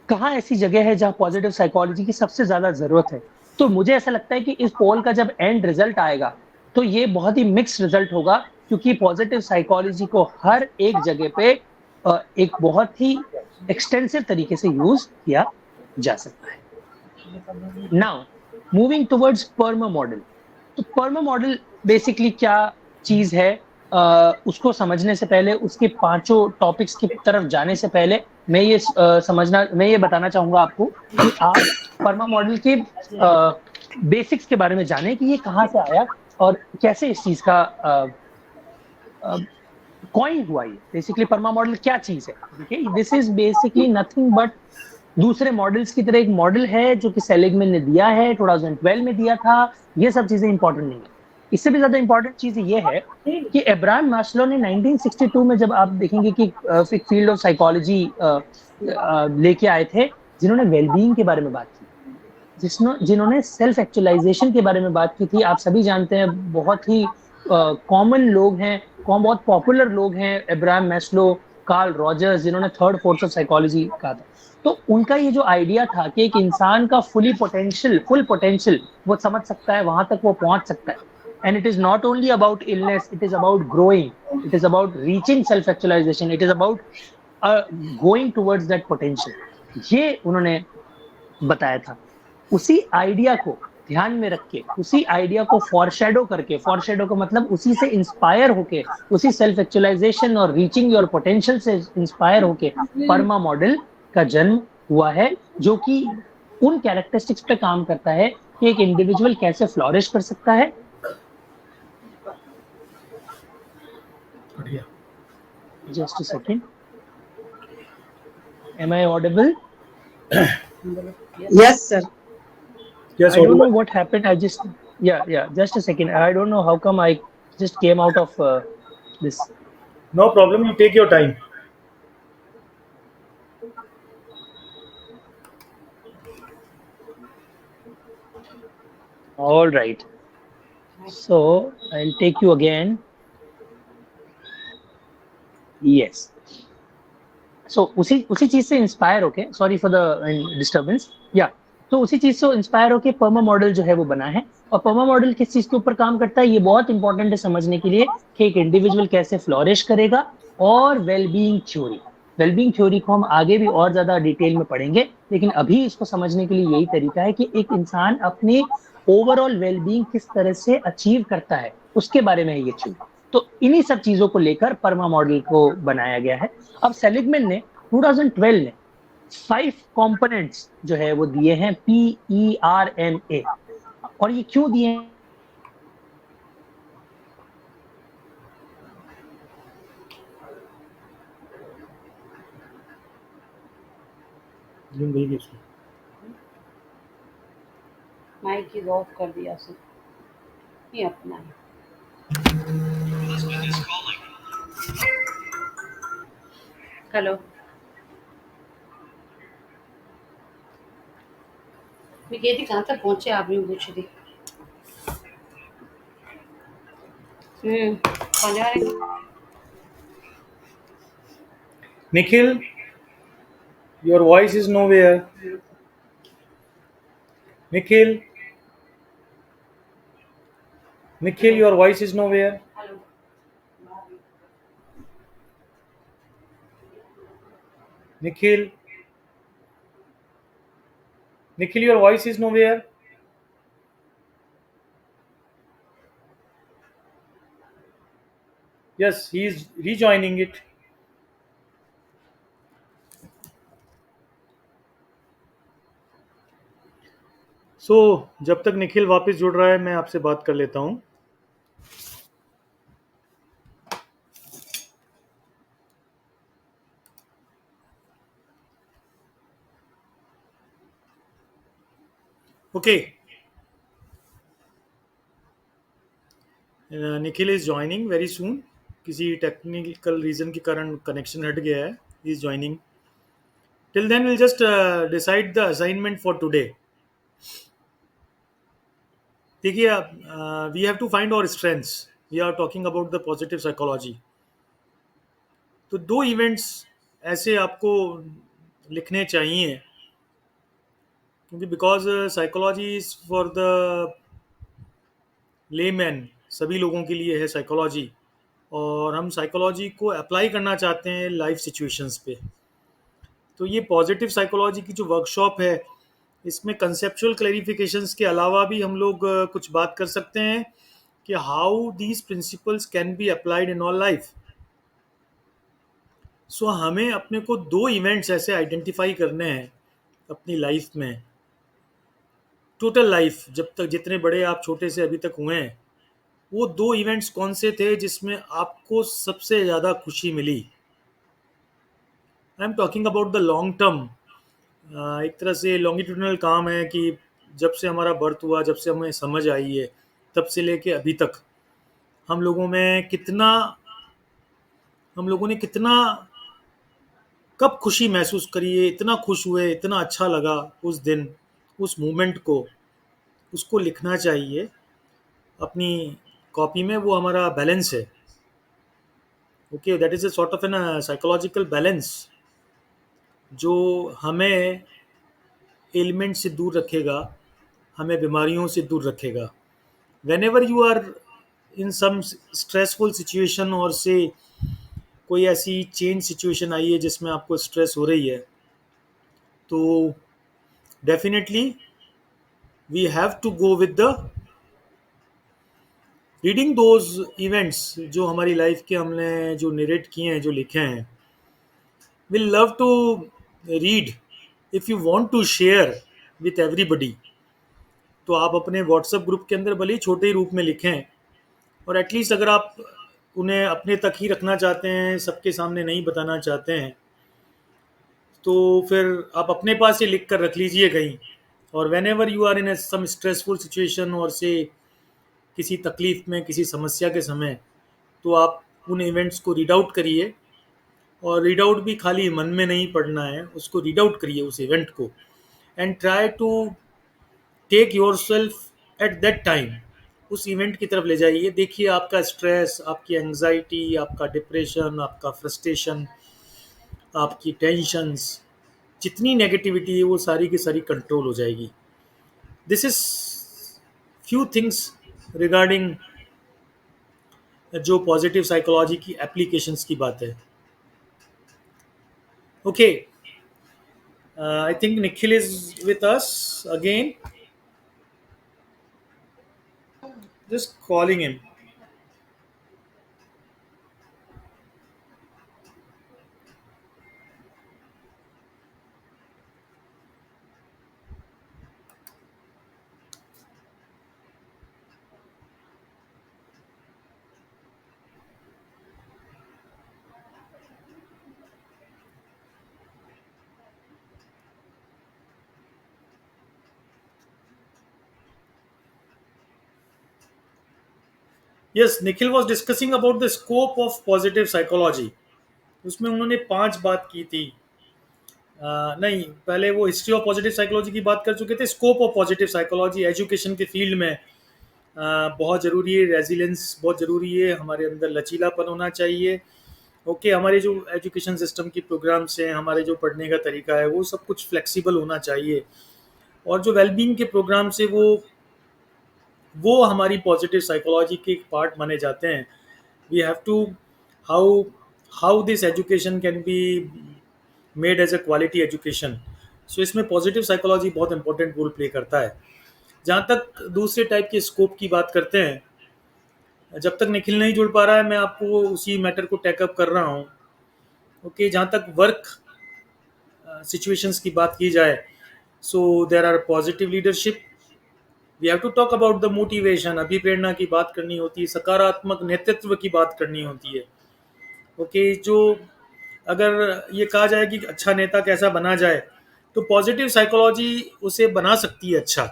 कहाँ ऐसी जगह है जहाँ पॉजिटिव साइकोलॉजी की सबसे ज्यादा जरूरत है, तो मुझे ऐसा लगता है कि इस पोल का जब एंड रिजल्ट आएगा तो ये बहुत ही मिक्स रिजल्ट होगा, क्योंकि पॉजिटिव साइकोलॉजी को हर एक जगह पे एक बहुत ही एक्सटेंसिव तरीके से यूज किया जा सकता है। Now moving towards perma model. तो पर्मा मॉडल बेसिकली क्या चीज है, उसको समझने से पहले, उसके पांचों टॉपिक्स की तरफ जाने से पहले मैं ये बताना चाहूंगा आपको कि आप पर्मा मॉडल के बेसिक्स के बारे में जानें कि ये कहाँ से आया और कैसे इस चीज का कॉइन हुआ। ये बेसिकली पर्मा मॉडल क्या चीज है, ठीक है। This is basically nothing but दूसरे मॉडल्स की तरह एक मॉडल है जो कि सेलिगमैन ने दिया है, 2012 में दिया था। ये सब चीजें इंपॉर्टेंट नहीं है, इससे भी ज्यादा इंपॉर्टेंट चीज ये है कि अब्राहम मास्लो ने 1962 में, जब आप देखेंगे कि एक फील्ड ऑफ साइकोलॉजी लेके आए थे, जिन्होंने वेलबीइंग के बारे में बात की, जिन्होंने सेल्फ एक्चुअलाइजेशन के बारे में बात की थी। आप सभी जानते हैं, बहुत ही कॉमन लोग हैं, बहुत पॉपुलर लोग हैं, अब्राहम मास्लो, कार्ल रॉजर्स, जिन्होंने थर्ड फोर्स ऑफ साइकोलॉजी कहा था। तो उनका ये जो आइडिया था कि एक इंसान का फुल पोटेंशियल वो समझ सकता है, वहां तक वो पहुंच सकता है। And it is not only about illness, it is about growing, it is about reaching self-actualization, it is about going towards that potential. ये उन्होंने बताया था। उसी आइडिया को ध्यान में रख के, उसी आइडिया को फॉरशैडो करके, फॉरशैडो का मतलब उसी से इंस्पायर होके, उसी सेल्फ एक्चुअलाइजेशन और रीचिंग योर पोटेंशियल से इंस्पायर होके पर्मा मॉडल का जन्म हुआ है, जो कि उन कैरेक्टरिस्टिक्स पे काम करता है कि एक इंडिविजुअल कैसे फ्लॉरिश कर सकता है। Just a second. Am I audible? Yes, sir. Yes, I don't know what happened. Yeah. Just a second. I don't know how come I just came out of this. No problem. You take your time. All right. So I'll take you again. Yes. So उसी चीज से inspire होके, sorry for the disturbance, या तो उसी चीज से inspire होकर पर्मा मॉडल जो है वो बना है। और पर्मा मॉडल किस चीज के ऊपर काम करता है, ये बहुत इंपॉर्टेंट है समझने के लिए कि एक इंडिविजुअल कैसे फ्लोरिश करेगा। और वेलबींग थ्योरी को हम आगे भी और ज्यादा डिटेल में पढ़ेंगे, लेकिन अभी इसको समझने के लिए यही तरीका है कि एक इंसान अपनी ओवरऑल वेलबींग किस तरह से अचीव करता है, उसके बारे में है ये थ्योरी। तो इन्हीं सब चीजों को लेकर परमा मॉडल को बनाया गया है। अब सेलिगमैन ने 2012 में 5 कंपोनेंट्स जो है वो दिए हैं, PERMA। और ये क्यों दिए हैं? माइक इज ऑफ कर दिया सर, ये अपना है। हेलो, मैं कहती कहाँ तक पहुंचे, आप भी पूछ रही। पहुंचने वाले। Nikhil, your voice is nowhere. Nikhil, Nikhil, your voice is nowhere. Hello, Nikhil, Nikhil, your voice is nowhere. Yes, he is rejoining it. सो जब तक निखिल वापस जुड़ रहा है, मैं आपसे बात कर लेता हूँ। Okay, Nikhil is joining very soon. किसी टेक्निकल रीजन के कारण कनेक्शन हट गया है। He is joining. Till then will just decide the assignment for today. देखिए, we have to find our strengths. We are talking about the positive psychology. तो 2 events ऐसे आपको लिखने चाहिए, क्योंकि because psychology is for the layman, सभी लोगों के लिए है साइकोलॉजी। और हम साइकोलॉजी को अप्लाई करना चाहते हैं लाइफ सिचुएशंस पे। तो ये पॉजिटिव साइकोलॉजी की जो वर्कशॉप है, इसमें कंसेप्चुअल क्लैरिफिकेशंस के अलावा भी हम लोग कुछ बात कर सकते हैं कि how these principles can be applied in all life. So हमें अपने को 2 इवेंट्स ऐसे आइडेंटिफाई करने हैं अपनी लाइफ में, टोटल लाइफ, जब तक जितने बड़े आप छोटे से अभी तक हुए हैं, वो 2 इवेंट्स कौन से थे जिसमें आपको सबसे ज़्यादा खुशी मिली। I am talking about the long term. एक तरह से लॉन्गिट्यूडनल काम है कि जब से हमारा बर्थ हुआ, जब से हमें समझ आई है, तब से लेके अभी तक हम लोगों में कितना, हम लोगों ने कितना, कब खुशी महसूस करी है, इतना खुश हुए, इतना अच्छा लगा उस दिन, उस मोमेंट को, उसको लिखना चाहिए अपनी कॉपी में। वो हमारा बैलेंस है। Okay, that is a sort of an psychological balance जो हमें एलिमेंट से दूर रखेगा, हमें बीमारियों से दूर रखेगा। Whenever you are in some stressful situation, or say कोई ऐसी चेंज सिचुएशन आई है जिसमें आपको स्ट्रेस हो रही है, तो definitely we have to go with the reading those events जो हमारी लाइफ के हमने जो नरेट किए हैं, जो लिखे हैं। Will love to read. If you want to share with everybody, तो आप अपने व्हाट्सएप ग्रुप के अंदर भले ही छोटे ही रूप में लिखें, और एटलीस्ट अगर आप उन्हें अपने तक ही रखना चाहते हैं, सबके सामने नहीं बताना चाहते हैं, तो फिर आप अपने पास ही लिख कर रख लीजिए कहीं। और whenever you are in some stressful situation, or say किसी तकलीफ में, किसी समस्या के समय, तो आप उन इवेंट्स को रीड आउट करिए। और रीड आउट भी खाली मन में नहीं पढ़ना है, उसको रीड आउट करिए उस इवेंट को, and try to take yourself at that time, उस इवेंट की तरफ ले जाइए। देखिए आपका स्ट्रेस, आपकी एंग्जाइटी, आपका डिप्रेशन, आपका फ्रस्ट्रेशन, आपकी टेंशन्स, जितनी नेगेटिविटी है वो सारी की सारी कंट्रोल हो जाएगी। This is few things regarding जो पॉजिटिव साइकोलॉजी की एप्लीकेशंस की बात है. Okay, I think Nikhil is with us again. Just calling him. Yes, Nikhil was discussing about the scope of positive psychology. उसमें उन्होंने 5 बात की थी. नहीं, पहले वो हिस्ट्री ऑफ पॉजिटिव साइकोलॉजी की बात कर चुके थे. Scope of positive psychology education के फील्ड में बहुत ज़रूरी है. रेजिलेंस बहुत ज़रूरी है. हमारे अंदर लचीलापन होना चाहिए. ओके, हमारे जो एजुकेशन सिस्टम की प्रोग्राम्स हैं, हमारे जो पढ़ने का तरीका है, वो सब कुछ फ्लेक्सिबल होना चाहिए. और जो वेलबींग के प्रोग्राम्स है वो हमारी पॉजिटिव साइकोलॉजी के एक पार्ट माने जाते हैं. We have to how how this education can be made as a quality education. So इसमें पॉजिटिव साइकोलॉजी बहुत इंपॉर्टेंट रोल प्ले करता है. जहाँ तक दूसरे टाइप के स्कोप की बात करते हैं, जब तक निखिल नहीं जुड़ पा रहा है, मैं आपको उसी मैटर को टेकअप कर रहा हूँ. ओके, जहाँ तक वर्क सिचुएशंस की बात की जाए, so there are positive leadership. We have to talk about the motivation. अभिप्रेरणा की बात करनी होती है, सकारात्मक नेतृत्व की बात करनी होती है. ओके, जो अगर ये कहा जाए कि अच्छा नेता कैसा बना जाए, तो पॉजिटिव साइकोलॉजी उसे बना सकती है अच्छा.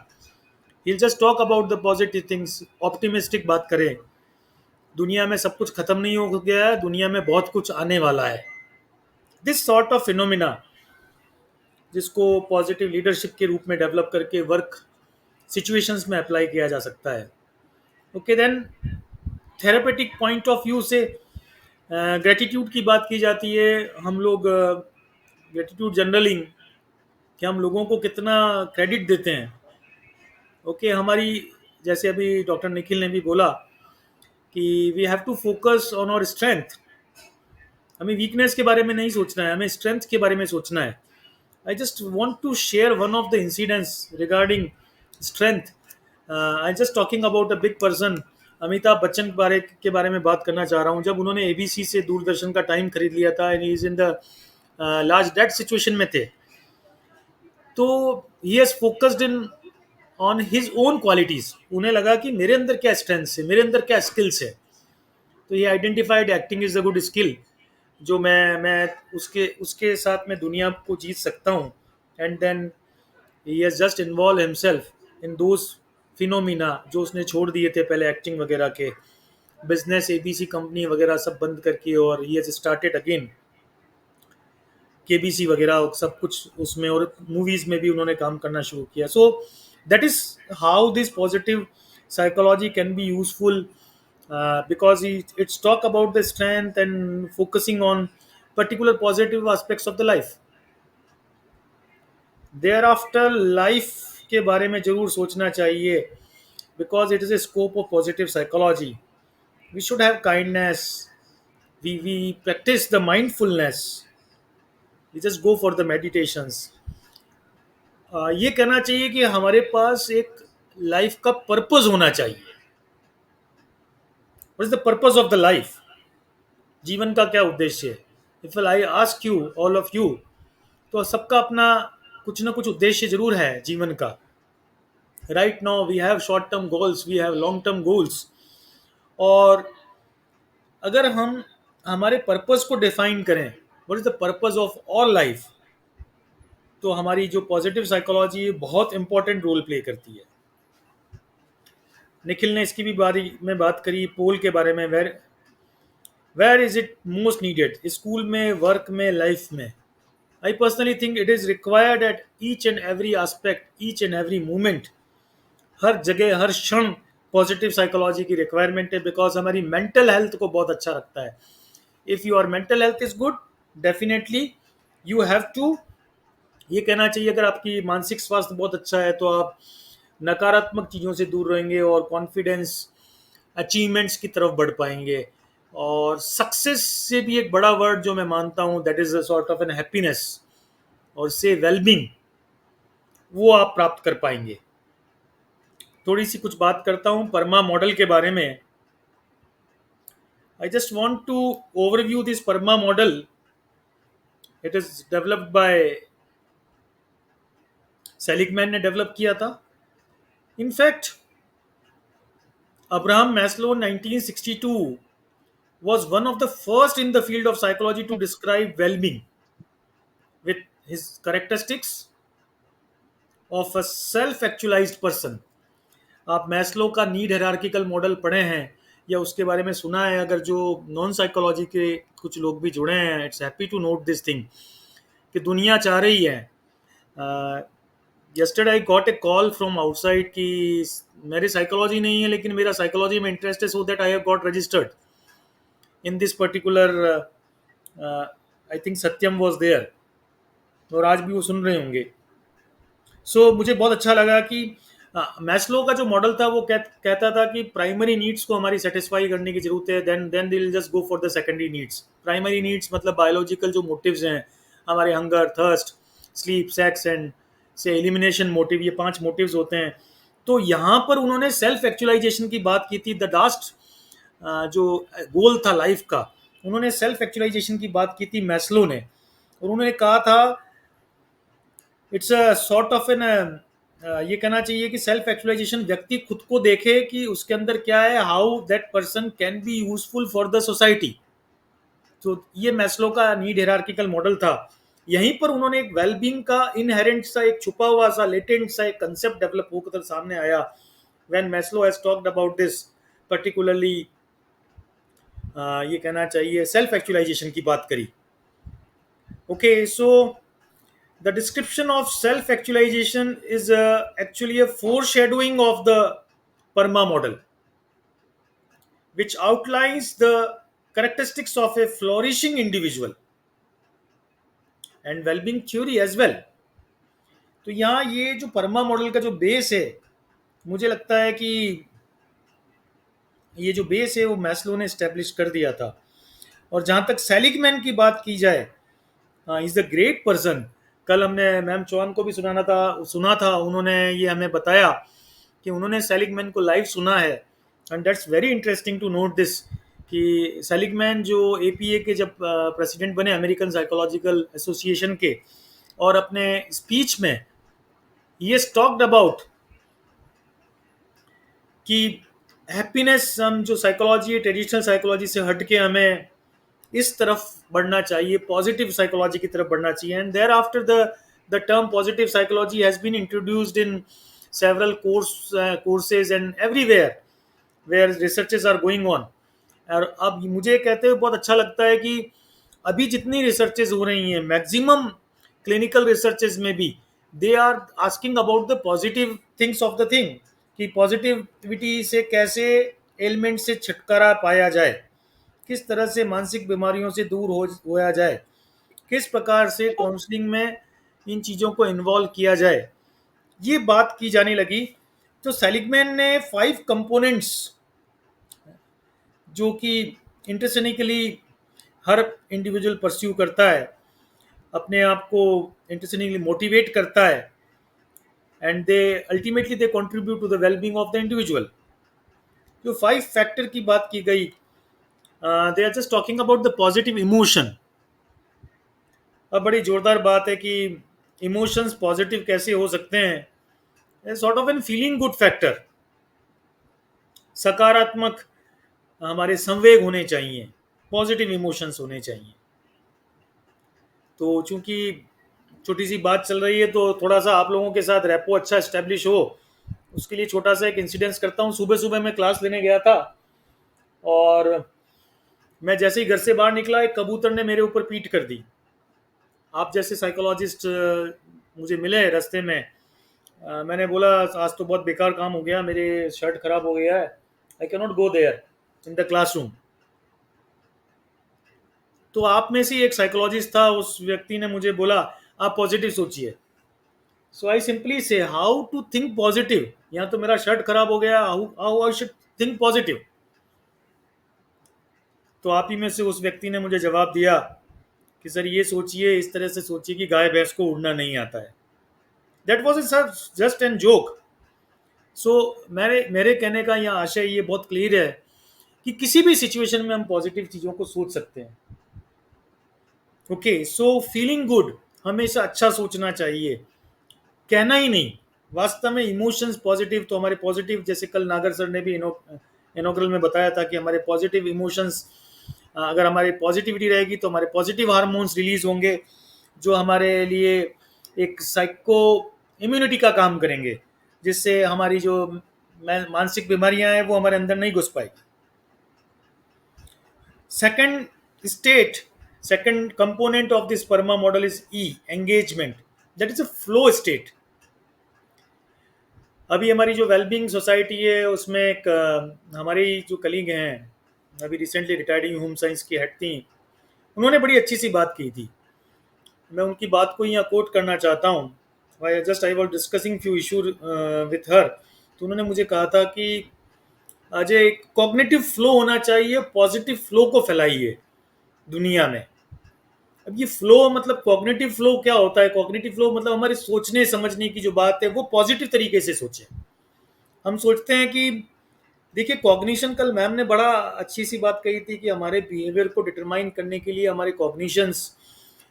He'll just talk about the positive things. Optimistic बात करें, दुनिया में सब कुछ खत्म नहीं हो गया है, दुनिया में बहुत कुछ आने वाला है. दिस सॉर्ट ऑफ फिनोमिना जिसको पॉजिटिव लीडरशिप के रूप में डेवलप करके वर्क सिचुएशंस में अप्लाई किया जा सकता है. Okay, then therapeutic point of view से ग्रेटिट्यूड की बात की जाती है. हम लोग ग्रेटिट्यूड जनरलिंग कि हम लोगों को कितना क्रेडिट देते हैं. ओके, हमारी जैसे अभी डॉक्टर निखिल ने भी बोला कि we have to focus on our strength. हमें वीकनेस के बारे में नहीं सोचना है, हमें स्ट्रेंथ के बारे में सोचना है. I just want to share one of the incidents regarding strength. I just talking about a big person. Amitabh Bachchan के बारे में बात करना चाह रहा हूँ. जब उन्होंने एबीसी से दूरदर्शन का टाइम खरीद लिया था and he is in the large debt situation में थे, तो he has focused in on his own qualities. उन्हें लगा कि मेरे अंदर क्या स्ट्रेंथ्स है, मेरे अंदर क्या स्किल्स है. तो ये identified acting is a good skill, जो मैं उसके उसके साथ मैं दुनिया को जीत सकता हूँ. And then he has just involve himself in those phenomena जो उसने छोड़ दिए थे पहले एक्टिंग वगैरह के. बिजनेस, एबीसी कंपनी वगैरह सब बंद करके, और he has started again KBC वगैरह सब कुछ उसमें, और मूवीज में भी उन्होंने काम करना शुरू किया. So that is how this positive psychology can be useful, because it's talk about the strength and focusing on particular positive aspects of the life. Thereafter life के बारे में जरूर सोचना चाहिए, because it is a scope of positive psychology. We should have kindness, we practice the mindfulness, we just go for the meditations. ये कहना चाहिए कि हमारे पास एक लाइफ का पर्पस होना चाहिए. What is the purpose of the life? जीवन का क्या उद्देश्य है? If I ask you, all of you, तो सबका अपना कुछ ना कुछ उद्देश्य जरूर है जीवन का. Right now we have short term goals, we have long term goals. और अगर हम हमारे पर्पस को डिफाइन करें, what is the purpose of all life, तो हमारी जो पॉजिटिव साइकोलॉजी है बहुत इंपॉर्टेंट रोल प्ले करती है. निखिल ने इसकी भी बारी में बात करी पोल के बारे में. Where is it most needed? School में, वर्क में, लाइफ में. I personally think it is required at each and every aspect, each and every moment. हर जगह, हर क्षण पॉजिटिव साइकोलॉजी की रिक्वायरमेंट है, बिकॉज हमारी मेंटल हेल्थ को बहुत अच्छा रखता है. If your mental health is good, definitely you have to, ये कहना चाहिए, अगर आपकी मानसिक स्वास्थ्य बहुत अच्छा है तो आप नकारात्मक चीज़ों से दूर रहेंगे और कॉन्फिडेंस अचीवमेंट्स की तरफ बढ़ पाएंगे। और सक्सेस से भी एक बड़ा वर्ड जो मैं मानता हूँ, that is a sort of an happiness or say wellbeing, वो आप प्राप्त कर पाएंगे। थोड़ी सी कुछ बात करता हूँ परमा मॉडल के बारे में। I just want to overview this PERMA model. It is developed by Seligman ने डेवलप किया था। In fact Abraham Maslow 1962 was one of the first in the field of psychology to describe well-being with his characteristics of a self-actualized person। आप Maslow का need hierarchical model पढ़े हैं या उसके बारे में सुना है? अगर जो नॉन साइकोलॉजी के कुछ लोग भी जुड़े हैं, it's happy to note this thing कि दुनिया चाह रही है। Yesterday I got a call from outside कि मेरी साइकोलॉजी नहीं है लेकिन मेरा साइकोलॉजी में इंटरेस्ट है, so that I have got registered in this particular, I think Satyam was there, और आज भी वो सुन रहे होंगे। सो मुझे बहुत अच्छा लगा कि मैस्लो का जो मॉडल था वो कहता था कि प्राइमरी नीड्स को हमारी सेटिस्फाई करने की जरूरत है, then they will just go for the secondary needs. Primary needs मतलब बायोलॉजिकल जो मोटिव्स हैं हमारे, hunger, thirst, sleep, sex and से एलिमिनेशन मोटिव, ये 5 मोटिव्स होते हैं। तो यहाँ पर उन्होंने सेल्फ एक्चुअलाइजेशन की बात की थी। द लास्ट जो गोल था लाइफ का, उन्होंने सेल्फ एक्चुअलाइजेशन की बात की थी मैस्लो ने, और उन्होंने कहा था it's a sort of an, ये कहना चाहिए कि सेल्फ एक्चुअलाइजेशन व्यक्ति खुद को देखे कि उसके अंदर क्या है, how that person can be useful for the society. तो ये मैस्लो का नीड हायरार्किकल मॉडल था। यहीं पर उन्होंने एक वेलबींग का इनहेरेंट सा, एक छुपा हुआ सा, लेटेंट सा एक कंसेप्ट डेवलप होकर सामने आया when Maslow has talked about this particularly, ये कहना चाहिए सेल्फ एक्चुअलाइजेशन की बात करी। Okay, so the description of self actualization is actually a foreshadowing of the Parma model, which outlines the characteristics of a flourishing individual and well-being theory as well। तो यहाँ ये जो परमा मॉडल का जो base है, मुझे लगता है कि ये जो बेस है वो मैस्लो ने स्टैब्लिश कर दिया था। और जहाँ तक सेलिगमैन की बात की जाए, इज द ग्रेट पर्सन। कल हमने मैम चौहान को भी सुना था, उन्होंने ये हमें बताया कि उन्होंने सेलिगमैन को लाइव सुना है। And that's very interesting to note this कि सेलिगमैन जो एपीए के जब प्रेसिडेंट बने, अमेरिकन साइकोलॉजिकल एसोसिएशन के, और अपने स्पीच में ये टॉक्ड अबाउट कि हैप्पीनेस, हम जो साइकोलॉजी है ट्रेडिशनल साइकोलॉजी से हटके हमें इस तरफ बढ़ना चाहिए, पॉजिटिव साइकोलॉजी की तरफ बढ़ना चाहिए। And thereafter the term positive psychology has been introduced in several courses and everywhere where researches are going on. और अब मुझे कहते हुए बहुत अच्छा लगता है कि अभी जितनी रिसर्चेज हो रही हैं, मैक्सिमम क्लिनिकल रिसर्चेज में भी they are asking about the positive things of the thing, कि पॉजिटिविटी से कैसे एलिमेंट से छुटकारा पाया जाए, किस तरह से मानसिक बीमारियों से दूर होया जाए, किस प्रकार से काउंसलिंग में इन चीज़ों को इन्वॉल्व किया जाए, ये बात की जाने लगी। तो सेलिगमैन ने 5 कंपोनेंट्स जो कि इंटरसेनिकली हर इंडिविजुअल परस्यू करता है, अपने आप को इंटरसेनिकली मोटिवेट करता है, and they ultimately they contribute to the wellbeing of the individual. जो 5 फैक्टर की बात की गई, they are just talking about the positive emotion. अब बड़ी जोरदार बात है कि इमोशंस पॉजिटिव कैसे हो सकते हैं। Sort of an feeling good factor, सकारात्मक हमारे संवेग होने चाहिए, पॉजिटिव इमोशंस होने चाहिए। तो चूंकि छोटी सी बात चल रही है तो थोड़ा सा आप लोगों के साथ रैपो अच्छा एस्टेब्लिश हो, उसके लिए छोटा सा एक इंसिडेंस करता हूँ। सुबह सुबह मैं क्लास लेने गया था और मैं जैसे ही घर से बाहर निकला, एक कबूतर ने मेरे ऊपर पीठ कर दी। आप जैसे साइकोलॉजिस्ट मुझे मिले रास्ते में, मैंने बोला आज तो बहुत बेकार काम हो गया, मेरे शर्ट खराब हो गया है, I can not go there in the classroom. तो आप में से एक साइकोलॉजिस्ट था, उस व्यक्ति ने मुझे बोला आप पॉजिटिव सोचिए। सो आई सिंपली से हाउ टू थिंक पॉजिटिव. यहाँ तो मेरा शर्ट खराब हो गया, how how I should think positive. तो आप ही में से उस व्यक्ति ने मुझे जवाब दिया कि सर ये सोचिए, इस तरह से सोचिए कि गाय भैंस को उड़ना नहीं आता है. That was sir just an joke. So मेरे मेरे कहने का यहाँ आशय ये बहुत क्लियर है कि किसी भी सिचुएशन में हम पॉजिटिव चीज़ों को सोच सकते हैं. ओके, सो फीलिंग गुड, हमेशा अच्छा सोचना चाहिए, कहना ही नहीं. वास्तव में इमोशंस पॉजिटिव, तो हमारे पॉजिटिव, जैसे कल नागर सर ने भी इनॉग्रल में बताया था कि हमारे पॉजिटिव इमोशंस, अगर हमारी पॉजिटिविटी रहेगी तो हमारे पॉजिटिव हार्मोन्स रिलीज होंगे जो हमारे लिए एक साइको इम्यूनिटी का काम करेंगे, जिससे हमारी जो मानसिक बीमारियां हैं वो हमारे अंदर नहीं घुस पाएगी. Second state, second component of this PERMA model is E, engagement. That is a flow state. अभी हमारी जो वेलबींग सोसाइटी है उसमें एक हमारी जो कलीग हैं, अभी रिसेंटली रिटायर्ड होम साइंस की हेड थी, उन्होंने बड़ी अच्छी सी बात की थी. मैं उनकी बात को यहाँ कोट करना चाहता हूँ. I was discussing few issue with her. तो उन्होंने मुझे कहा था कि अजय, कॉग्निटिव फ्लो होना चाहिए, पॉजिटिव फ्लो को फैलाइए दुनिया में. अब ये फ्लो मतलब कॉग्निटिव फ्लो क्या होता है? कॉग्निटिव फ्लो मतलब हमारे सोचने समझने की जो बात है वो पॉजिटिव तरीके से सोचें. हम सोचते हैं कि देखिए, कॉग्निशन, कल मैम ने बड़ा अच्छी सी बात कही थी कि हमारे बिहेवियर को डिटरमाइन करने के लिए हमारे कॉग्निशंस,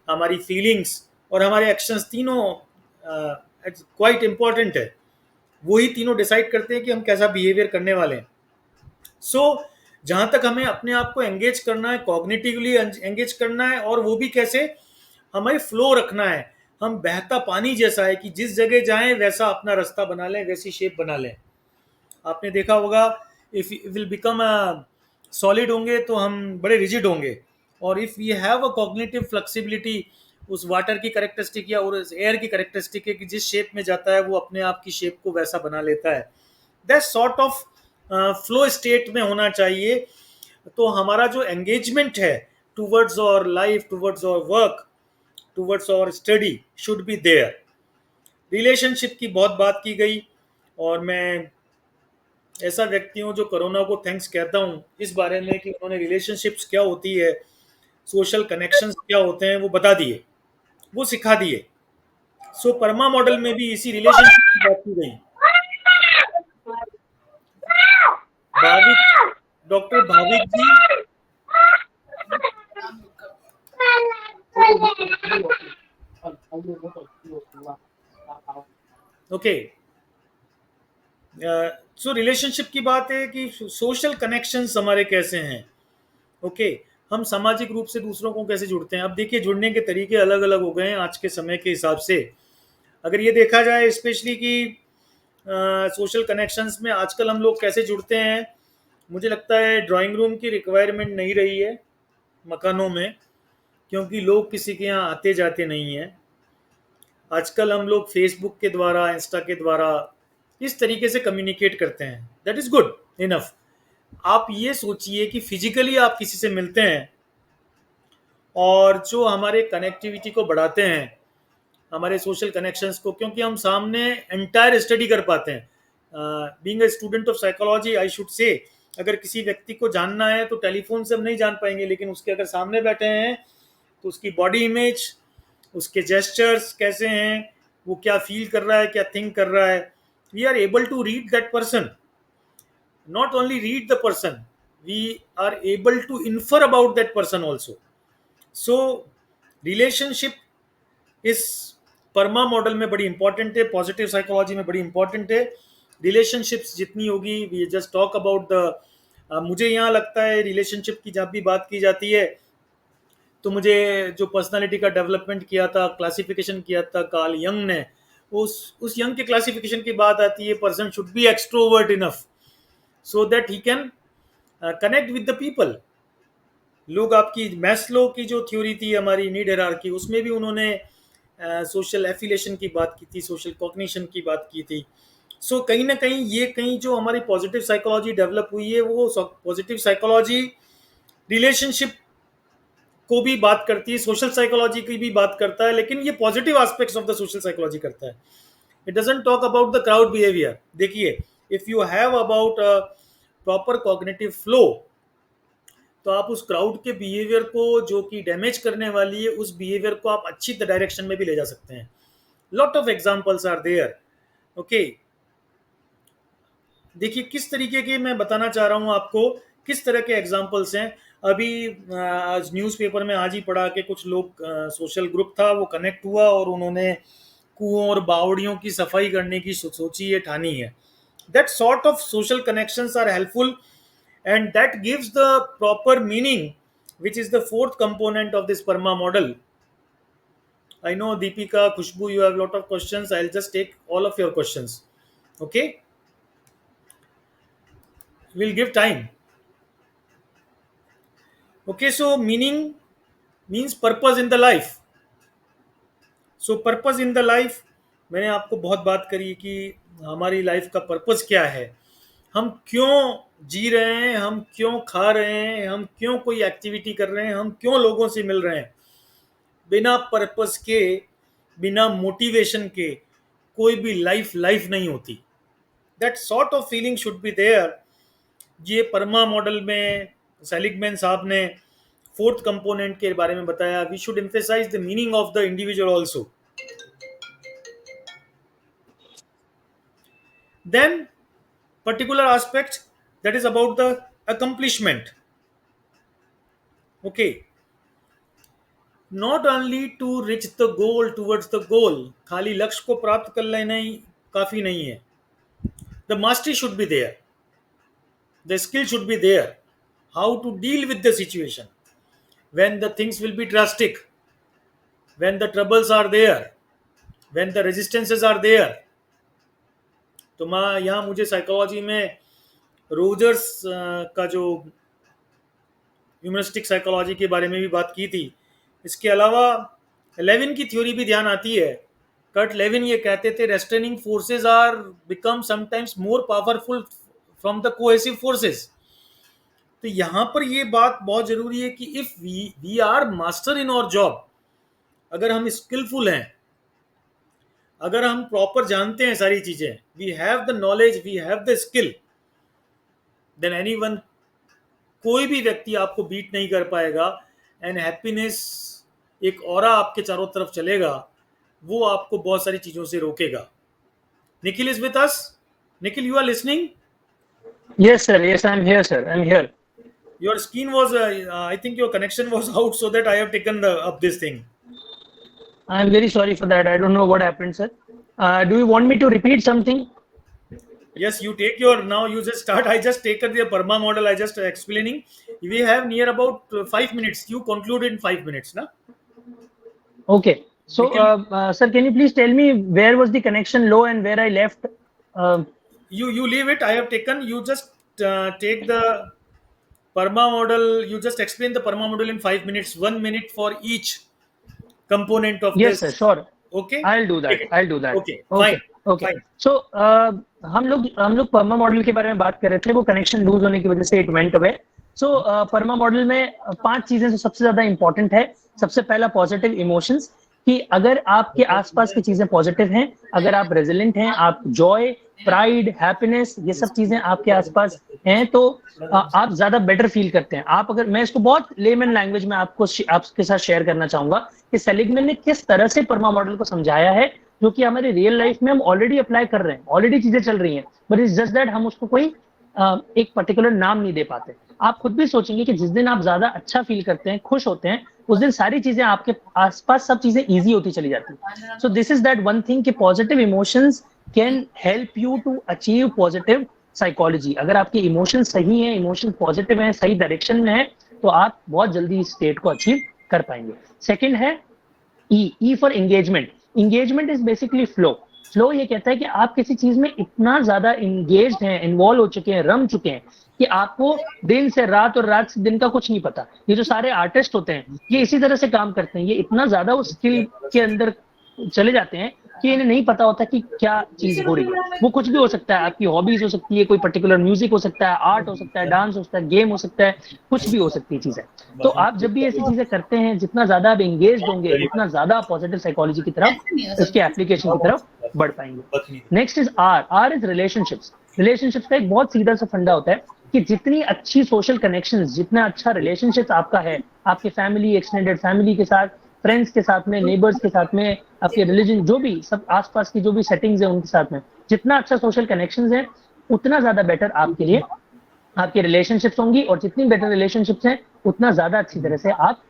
हमारी फीलिंग्स और हमारे एक्शंस तीनों क्वाइट इम्पॉर्टेंट है. वही तीनों डिसाइड करते हैं कि हम कैसा बिहेवियर करने वाले हैं. सो जहाँ तक हमें अपने आप को एंगेज करना है, कॉग्निटिवली एंगेज करना है, और वो भी कैसे, हमें फ्लो रखना है. हम बहता पानी जैसा है कि जिस जगह जाएं वैसा अपना रास्ता बना लें, वैसी शेप बना लें. आपने देखा होगा, इफ विल बिकम सॉलिड होंगे तो हम बड़े रिजिड होंगे, और if we have a cognitive flexibility, उस वाटर की करेक्टरिस्टिक या उस एयर की करेक्टरिस्टिक है कि जिस शेप में जाता है वो अपने आप की शेप को वैसा बना लेता है. That sort of flow state में होना चाहिए. तो हमारा जो एंगेजमेंट है towards our life, towards our work, towards our study should be there. Relationship की बहुत बात की गई, और मैं ऐसा व्यक्ति हूँ जो कोरोना को थैंक्स कहता हूँ इस बारे में कि उन्होंने रिलेशनशिप्स क्या होती है, सोशल कनेक्शंस क्या होते हैं वो बता दिए, वो सिखा दिए. सो परमा मॉडल में भी इसी रिलेशनशिप की बात की गई. भाविक, डॉक्टर भाविक जी, ओके. सो रिलेशनशिप की बात है कि सोशल कनेक्शंस हमारे कैसे हैं. ओके, हम सामाजिक रूप से दूसरों को कैसे जुड़ते हैं. अब देखिए, जुड़ने के तरीके अलग अलग हो गए हैं आज के समय के हिसाब से. अगर ये देखा जाए स्पेशली कि सोशल कनेक्शंस में आजकल हम लोग कैसे जुड़ते हैं, मुझे लगता है ड्राइंग रूम की रिक्वायरमेंट नहीं रही है मकानों में, क्योंकि लोग किसी के यहाँ आते जाते नहीं हैं. आजकल हम लोग फेसबुक के द्वारा, इंस्टा के द्वारा इस तरीके से कम्युनिकेट करते हैं. That is good enough. आप ये सोचिए कि फिजिकली आप किसी से मिलते हैं, और जो हमारे कनेक्टिविटी को बढ़ाते हैं, हमारे सोशल कनेक्शंस को, क्योंकि हम सामने एंटायर स्टडी कर पाते हैं. Being a student of psychology, I should say, अगर किसी व्यक्ति को जानना है तो टेलीफोन से हम नहीं जान पाएंगे, लेकिन उसके अगर सामने बैठे हैं तो उसकी बॉडी इमेज, उसके जेस्चर्स कैसे हैं, वो क्या फील कर रहा है, क्या थिंक कर रहा है, we are able to read that person. Not only read the person, we are able to infer about that person also. So relationship इस परमा मॉडल में बड़ी इंपॉर्टेंट है, पॉजिटिव साइकोलॉजी में बड़ी इंपॉर्टेंट है. रिलेशनशिप्स जितनी होगी, we just talk about the, मुझे यहाँ लगता है रिलेशनशिप की जब भी बात की जाती है तो मुझे जो पर्सनालिटी का डेवलपमेंट किया था, क्लासिफिकेशन किया था कार्ल यंग ने, उस यंग के क्लासिफिकेशन की बात आती है, person should be extrovert enough so that he can connect with the people. लोग, आपकी मैस्लो की जो थ्योरी थी हमारी नीड हायरार्की, उसमें भी उन्होंने सोशल एफिलिएशन की बात की थी, सोशल कॉग्निशन की बात की थी. सो कहीं ना कहीं ये कहीं जो हमारी पॉजिटिव साइकोलॉजी डेवलप हुई है, वो पॉजिटिव साइकोलॉजी रिलेशनशिप को भी बात करती है, सोशल साइकोलॉजी की भी बात करता है, लेकिन ये positive aspects of the social psychology करता है. It doesn't talk about the crowd behavior. देखिए, if you have about a proper cognitive flow, तो आप उस क्राउड के बिहेवियर को जो कि डैमेज करने वाली है उस बिहेवियर को आप अच्छी डायरेक्शन में भी ले जा सकते हैं. Lot of examples are there. Okay, देखिए किस तरीके के मैं बताना चाह रहा हूं आपको, किस तरह के एग्जांपल्स हैं. अभी आज न्यूज़पेपर में आज ही पढ़ा कि कुछ लोग, सोशल ग्रुप था वो कनेक्ट हुआ और उन्होंने कुओं और बावड़ियों की सफाई करने की सोची है, ठानी है. That sort of social connections are helpful and that gives the proper meaning, which is the fourth component of this PERMA model. I know Deepika, Khushbu, you have a lot of questions. I'll just take all of your questions. Okay, we'll give time. Okay, so meaning means purpose in the life. So purpose in the life, मैंने आपको बहुत बात करी कि हमारी life का purpose क्या है, हम क्यों जी रहे हैं, हम क्यों खा रहे हैं, हम क्यों कोई एक्टिविटी कर रहे हैं, हम क्यों लोगों से मिल रहे हैं. बिना पर्पस के, बिना मोटिवेशन के कोई भी लाइफ नहीं होती. That sort of feeling should be there. ये परमा मॉडल में सेलिगमैन साहब ने फोर्थ कंपोनेंट के बारे में बताया. We should emphasize the meaning of the individual also. Then particular aspect, that is about the accomplishment. Okay, not only to reach the goal, towards the goal, खाली लक्ष्य को प्राप्त कर लेना ही काफी नहीं है. The mastery should be there, the skill should be there, how to deal with the situation when the things will be drastic, when the troubles are there, when the resistances are there. तो मैं यहाँ, मुझे psychology में Rogers का जो humanistic psychology के बारे में भी बात की थी. इसके अलावा लेविन की थ्योरी भी ध्यान आती है. कर्ट लेविन ये कहते थे, restraining forces are become sometimes more powerful from the cohesive forces. तो यहाँ पर ये बात बहुत जरूरी है कि if we are master in our job, अगर हम स्किलफुल हैं, अगर हम प्रॉपर जानते हैं सारी चीजें, we have the knowledge, we have the skill, then anyone, कोई भी व्यक्ति आपको बीट नहीं कर पाएगा. एंड हैप्पीनेस एक ऑरा आपके चारों तरफ चलेगा, वो आपको बहुत सारी चीजों से रोकेगा. Nikhil is with us. Nikhil, you are listening? Yes, sir. Yes, I'm here, sir. I'm here. Your screen was, I think your connection was out, so that I have taken up this thing. I'm very sorry for that. I don't know what happened, sir. Do you want me to repeat something? Yes, you take your, now you just start. I just take the PERMA model. I just explaining. We have near about 5 minutes. You conclude in 5 minutes, na? Okay. So, sir, can you please tell me where was the connection low and where I left? You leave it. I have taken. You just take the PERMA model. You just explain the PERMA model in 5 minutes. 1 minute for each component of Yes, this. sir. Sure. Okay. I'll do that. I'll do that. Okay. Okay. Fine. Okay. Fine. So, हम लोग perma model के बारे में बात कर रहे थे. वो कनेक्शन लूज होने की वजह से it went away. So perma model में 5 चीजें जो सबसे ज्यादा इंपॉर्टेंट है. सबसे पहला पॉजिटिव इमोशंस, कि अगर आपके आसपास की चीजें पॉजिटिव हैं, अगर आप रेजिलेंट हैं, आप जॉय, प्राइड, हैप्पीनेस, ये सब चीजें आपके आसपास हैं, तो आप ज्यादा बेटर फील करते हैं. आप अगर, मैं इसको बहुत लेमन लैंग्वेज में आपके साथ शेयर करना चाहूंगा कि सेलिगमैन ने किस तरह से पर्मा मॉडल को समझाया है, जो कि हमारे रियल लाइफ में हम ऑलरेडी अप्लाई कर रहे हैं, ऑलरेडी चीजें चल रही हैं, बट इट्स जस्ट दैट हम उसको कोई एक पर्टिकुलर नाम नहीं दे पाते. आप खुद भी सोचेंगे कि जिस दिन आप ज्यादा अच्छा फील करते हैं, खुश होते हैं, उस दिन सारी चीजें आपके आसपास, सब चीजें इजी होती चली जाती है. So this is that one thing कि positive emotions can help you to achieve positive psychology. अगर आपके इमोशन सही हैं, इमोशन पॉजिटिव हैं, सही डायरेक्शन में है, तो आप बहुत जल्दी इस स्टेट को अचीव कर पाएंगे. सेकेंड है E for engagement. Engagement is basically flow. Flow ये कहता है कि आप किसी चीज में इतना ज्यादा एंगेज्ड हैं, इन्वॉल्व हो चुके हैं, रम चुके हैं, कि आपको दिन से रात और रात से दिन का कुछ नहीं पता. ये जो सारे आर्टिस्ट होते हैं, ये इसी तरह से काम करते हैं. ये इतना ज्यादा उस स्किल के अंदर चले जाते हैं कि इन्हें नहीं पता होता कि क्या चीज हो रही है. वो कुछ भी हो सकता है, आपकी हॉबीज हो सकती है, कोई पर्टिकुलर म्यूजिक हो सकता है, आर्ट हो सकता है, डांस हो सकता है, गेम हो सकता है, कुछ भी हो सकती है चीजें. तो आप जब भी ऐसी चीजें करते हैं, जितना ज्यादा आप एंगेज होंगे, उतना ज्यादा पॉजिटिव साइकोलॉजी की तरफ, उसके एप्लीकेशन की तरफ बढ़ पाएंगे। Next is R is relationships. Relationships का एक बहुत सीधा सा फंडा होता है कि जितनी अच्छी सोशल कनेक्शंस, जितना अच्छा रिलेशनशिप्स आपका है आपके फैमिली, एक्सटेंडेड फैमिली के साथ, फ्रेंड्स के साथ में, नेबर्स के साथ में, आपके रिलीजन, जो भी सब आसपास की जो भी सेटिंग्स है उनके साथ में, जितना अच्छा सोशल कनेक्शंस है उतना ज्यादा बेटर आपके लिए आपके रिलेशनशिप्स होंगी, और जितनी बेटर रिलेशनशिप्स हैं उतना ज्यादा अच्छी तरह से आप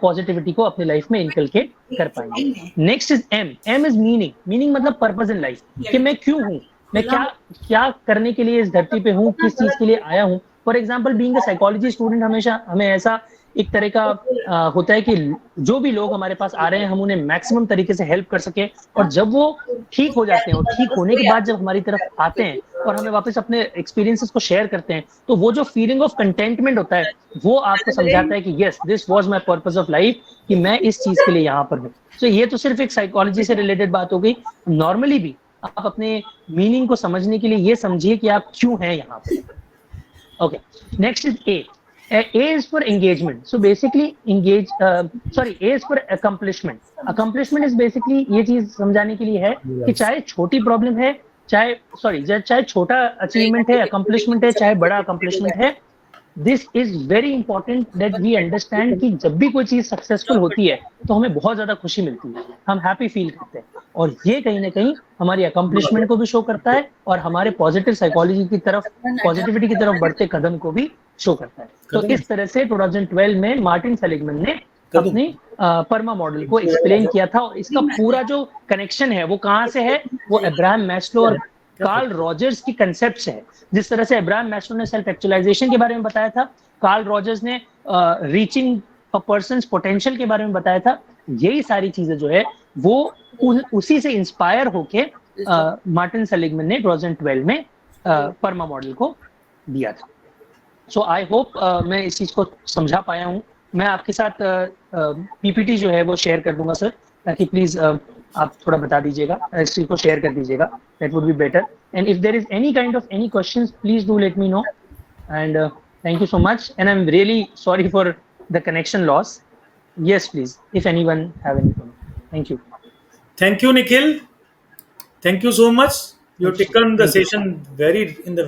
पॉजिटिविटी को अपनी लाइफ में इनकलकेट कर पाएंगे। Next is M is meaning. Meaning मतलब पर्पस इन लाइफ, कि मैं क्यों हूँ, मैं क्या करने के लिए इस धरती पे हूँ, किस चीज के लिए आया हूँ। For example, being a psychology student, हमेशा हमें ऐसा एक तरह का होता है कि जो भी लोग हमारे पास आ रहे हैं हम उन्हें मैक्सिमम तरीके से हेल्प कर सके, और जब वो ठीक हो जाते हैं और ठीक होने के बाद जब हमारी तरफ आते हैं और हमें वापस अपने एक्सपीरियंसेस को शेयर करते हैं, तो वो जो फीलिंग ऑफ कंटेंटमेंट होता है वो आपको समझाता है कि yes, this was my purpose of life, कि मैं इस चीज के लिए यहाँ पर हूँ। तो ये तो सिर्फ एक साइकोलॉजी से रिलेटेड बात हो गई। नॉर्मली भी आप अपने मीनिंग को समझने के लिए ये समझिए कि आप क्यों हैं यहाँ पे। Okay, next is a. A is for engagement. So basically A is for accomplishment. Accomplishment is basically ये चीज समझाने के लिए है कि चाहे छोटी प्रॉब्लम है, चाहे छोटा अचीवमेंट है, अकम्पलिशमेंट है, चाहे बड़ा अकम्पलिशमेंट है, this is very important that we understand कि जब भी कोई चीज सक्सेसफुल होती है तो हमें बहुत ज्यादा खुशी मिलती है, हम हैप्पी फील करते हैं, और ये कहीं ना कहीं हमारी अकम्पलिशमेंट को भी शो करता है और हमारे पॉजिटिव साइकोलॉजी की तरफ, पॉजिटिविटी की तरफ बढ़ते कदम को भी शो करता है। तो इस तरह से 2012 में मार्टिन सेलिगमैन ने अपनी परमा मॉडल को एक्सप्लेन किया था, और इसका पूरा जो कनेक्शन है वो कहाँ से है, वो अब्राहम मैस्लो और कार्ल रॉजर्स की कंसेप्ट से है। जिस तरह से अब्राहम मैस्लो ने सेल्फ एक्चुअलाइजेशन के बारे में बताया था, कार्ल रॉजर्स ने रीचिंग अ पर्सन्स पोटेंशियल के बारे में बताया था, यही सारी चीजें जो है वो उसी से इंस्पायर होके मार्टिन सेलिगमैन ने 2012 में परमा मॉडल को दिया था। सो आई होप मैं इस चीज को समझा पाया हूँ। मैं आपके साथ पीपीटी जो है वो शेयर कर दूंगा सर, ताकि प्लीज आप थोड़ा बता दीजिएगा, इस चीज को शेयर कर दीजिएगा, that would be better. And if there is any kind of any questions, please do let me know. And thank you so much, and I am really sorry for the connection loss. Yes, please, if anyone have any comment. Thank you. Thank you, Nikhil. Thank you so much. You've taken the session very in the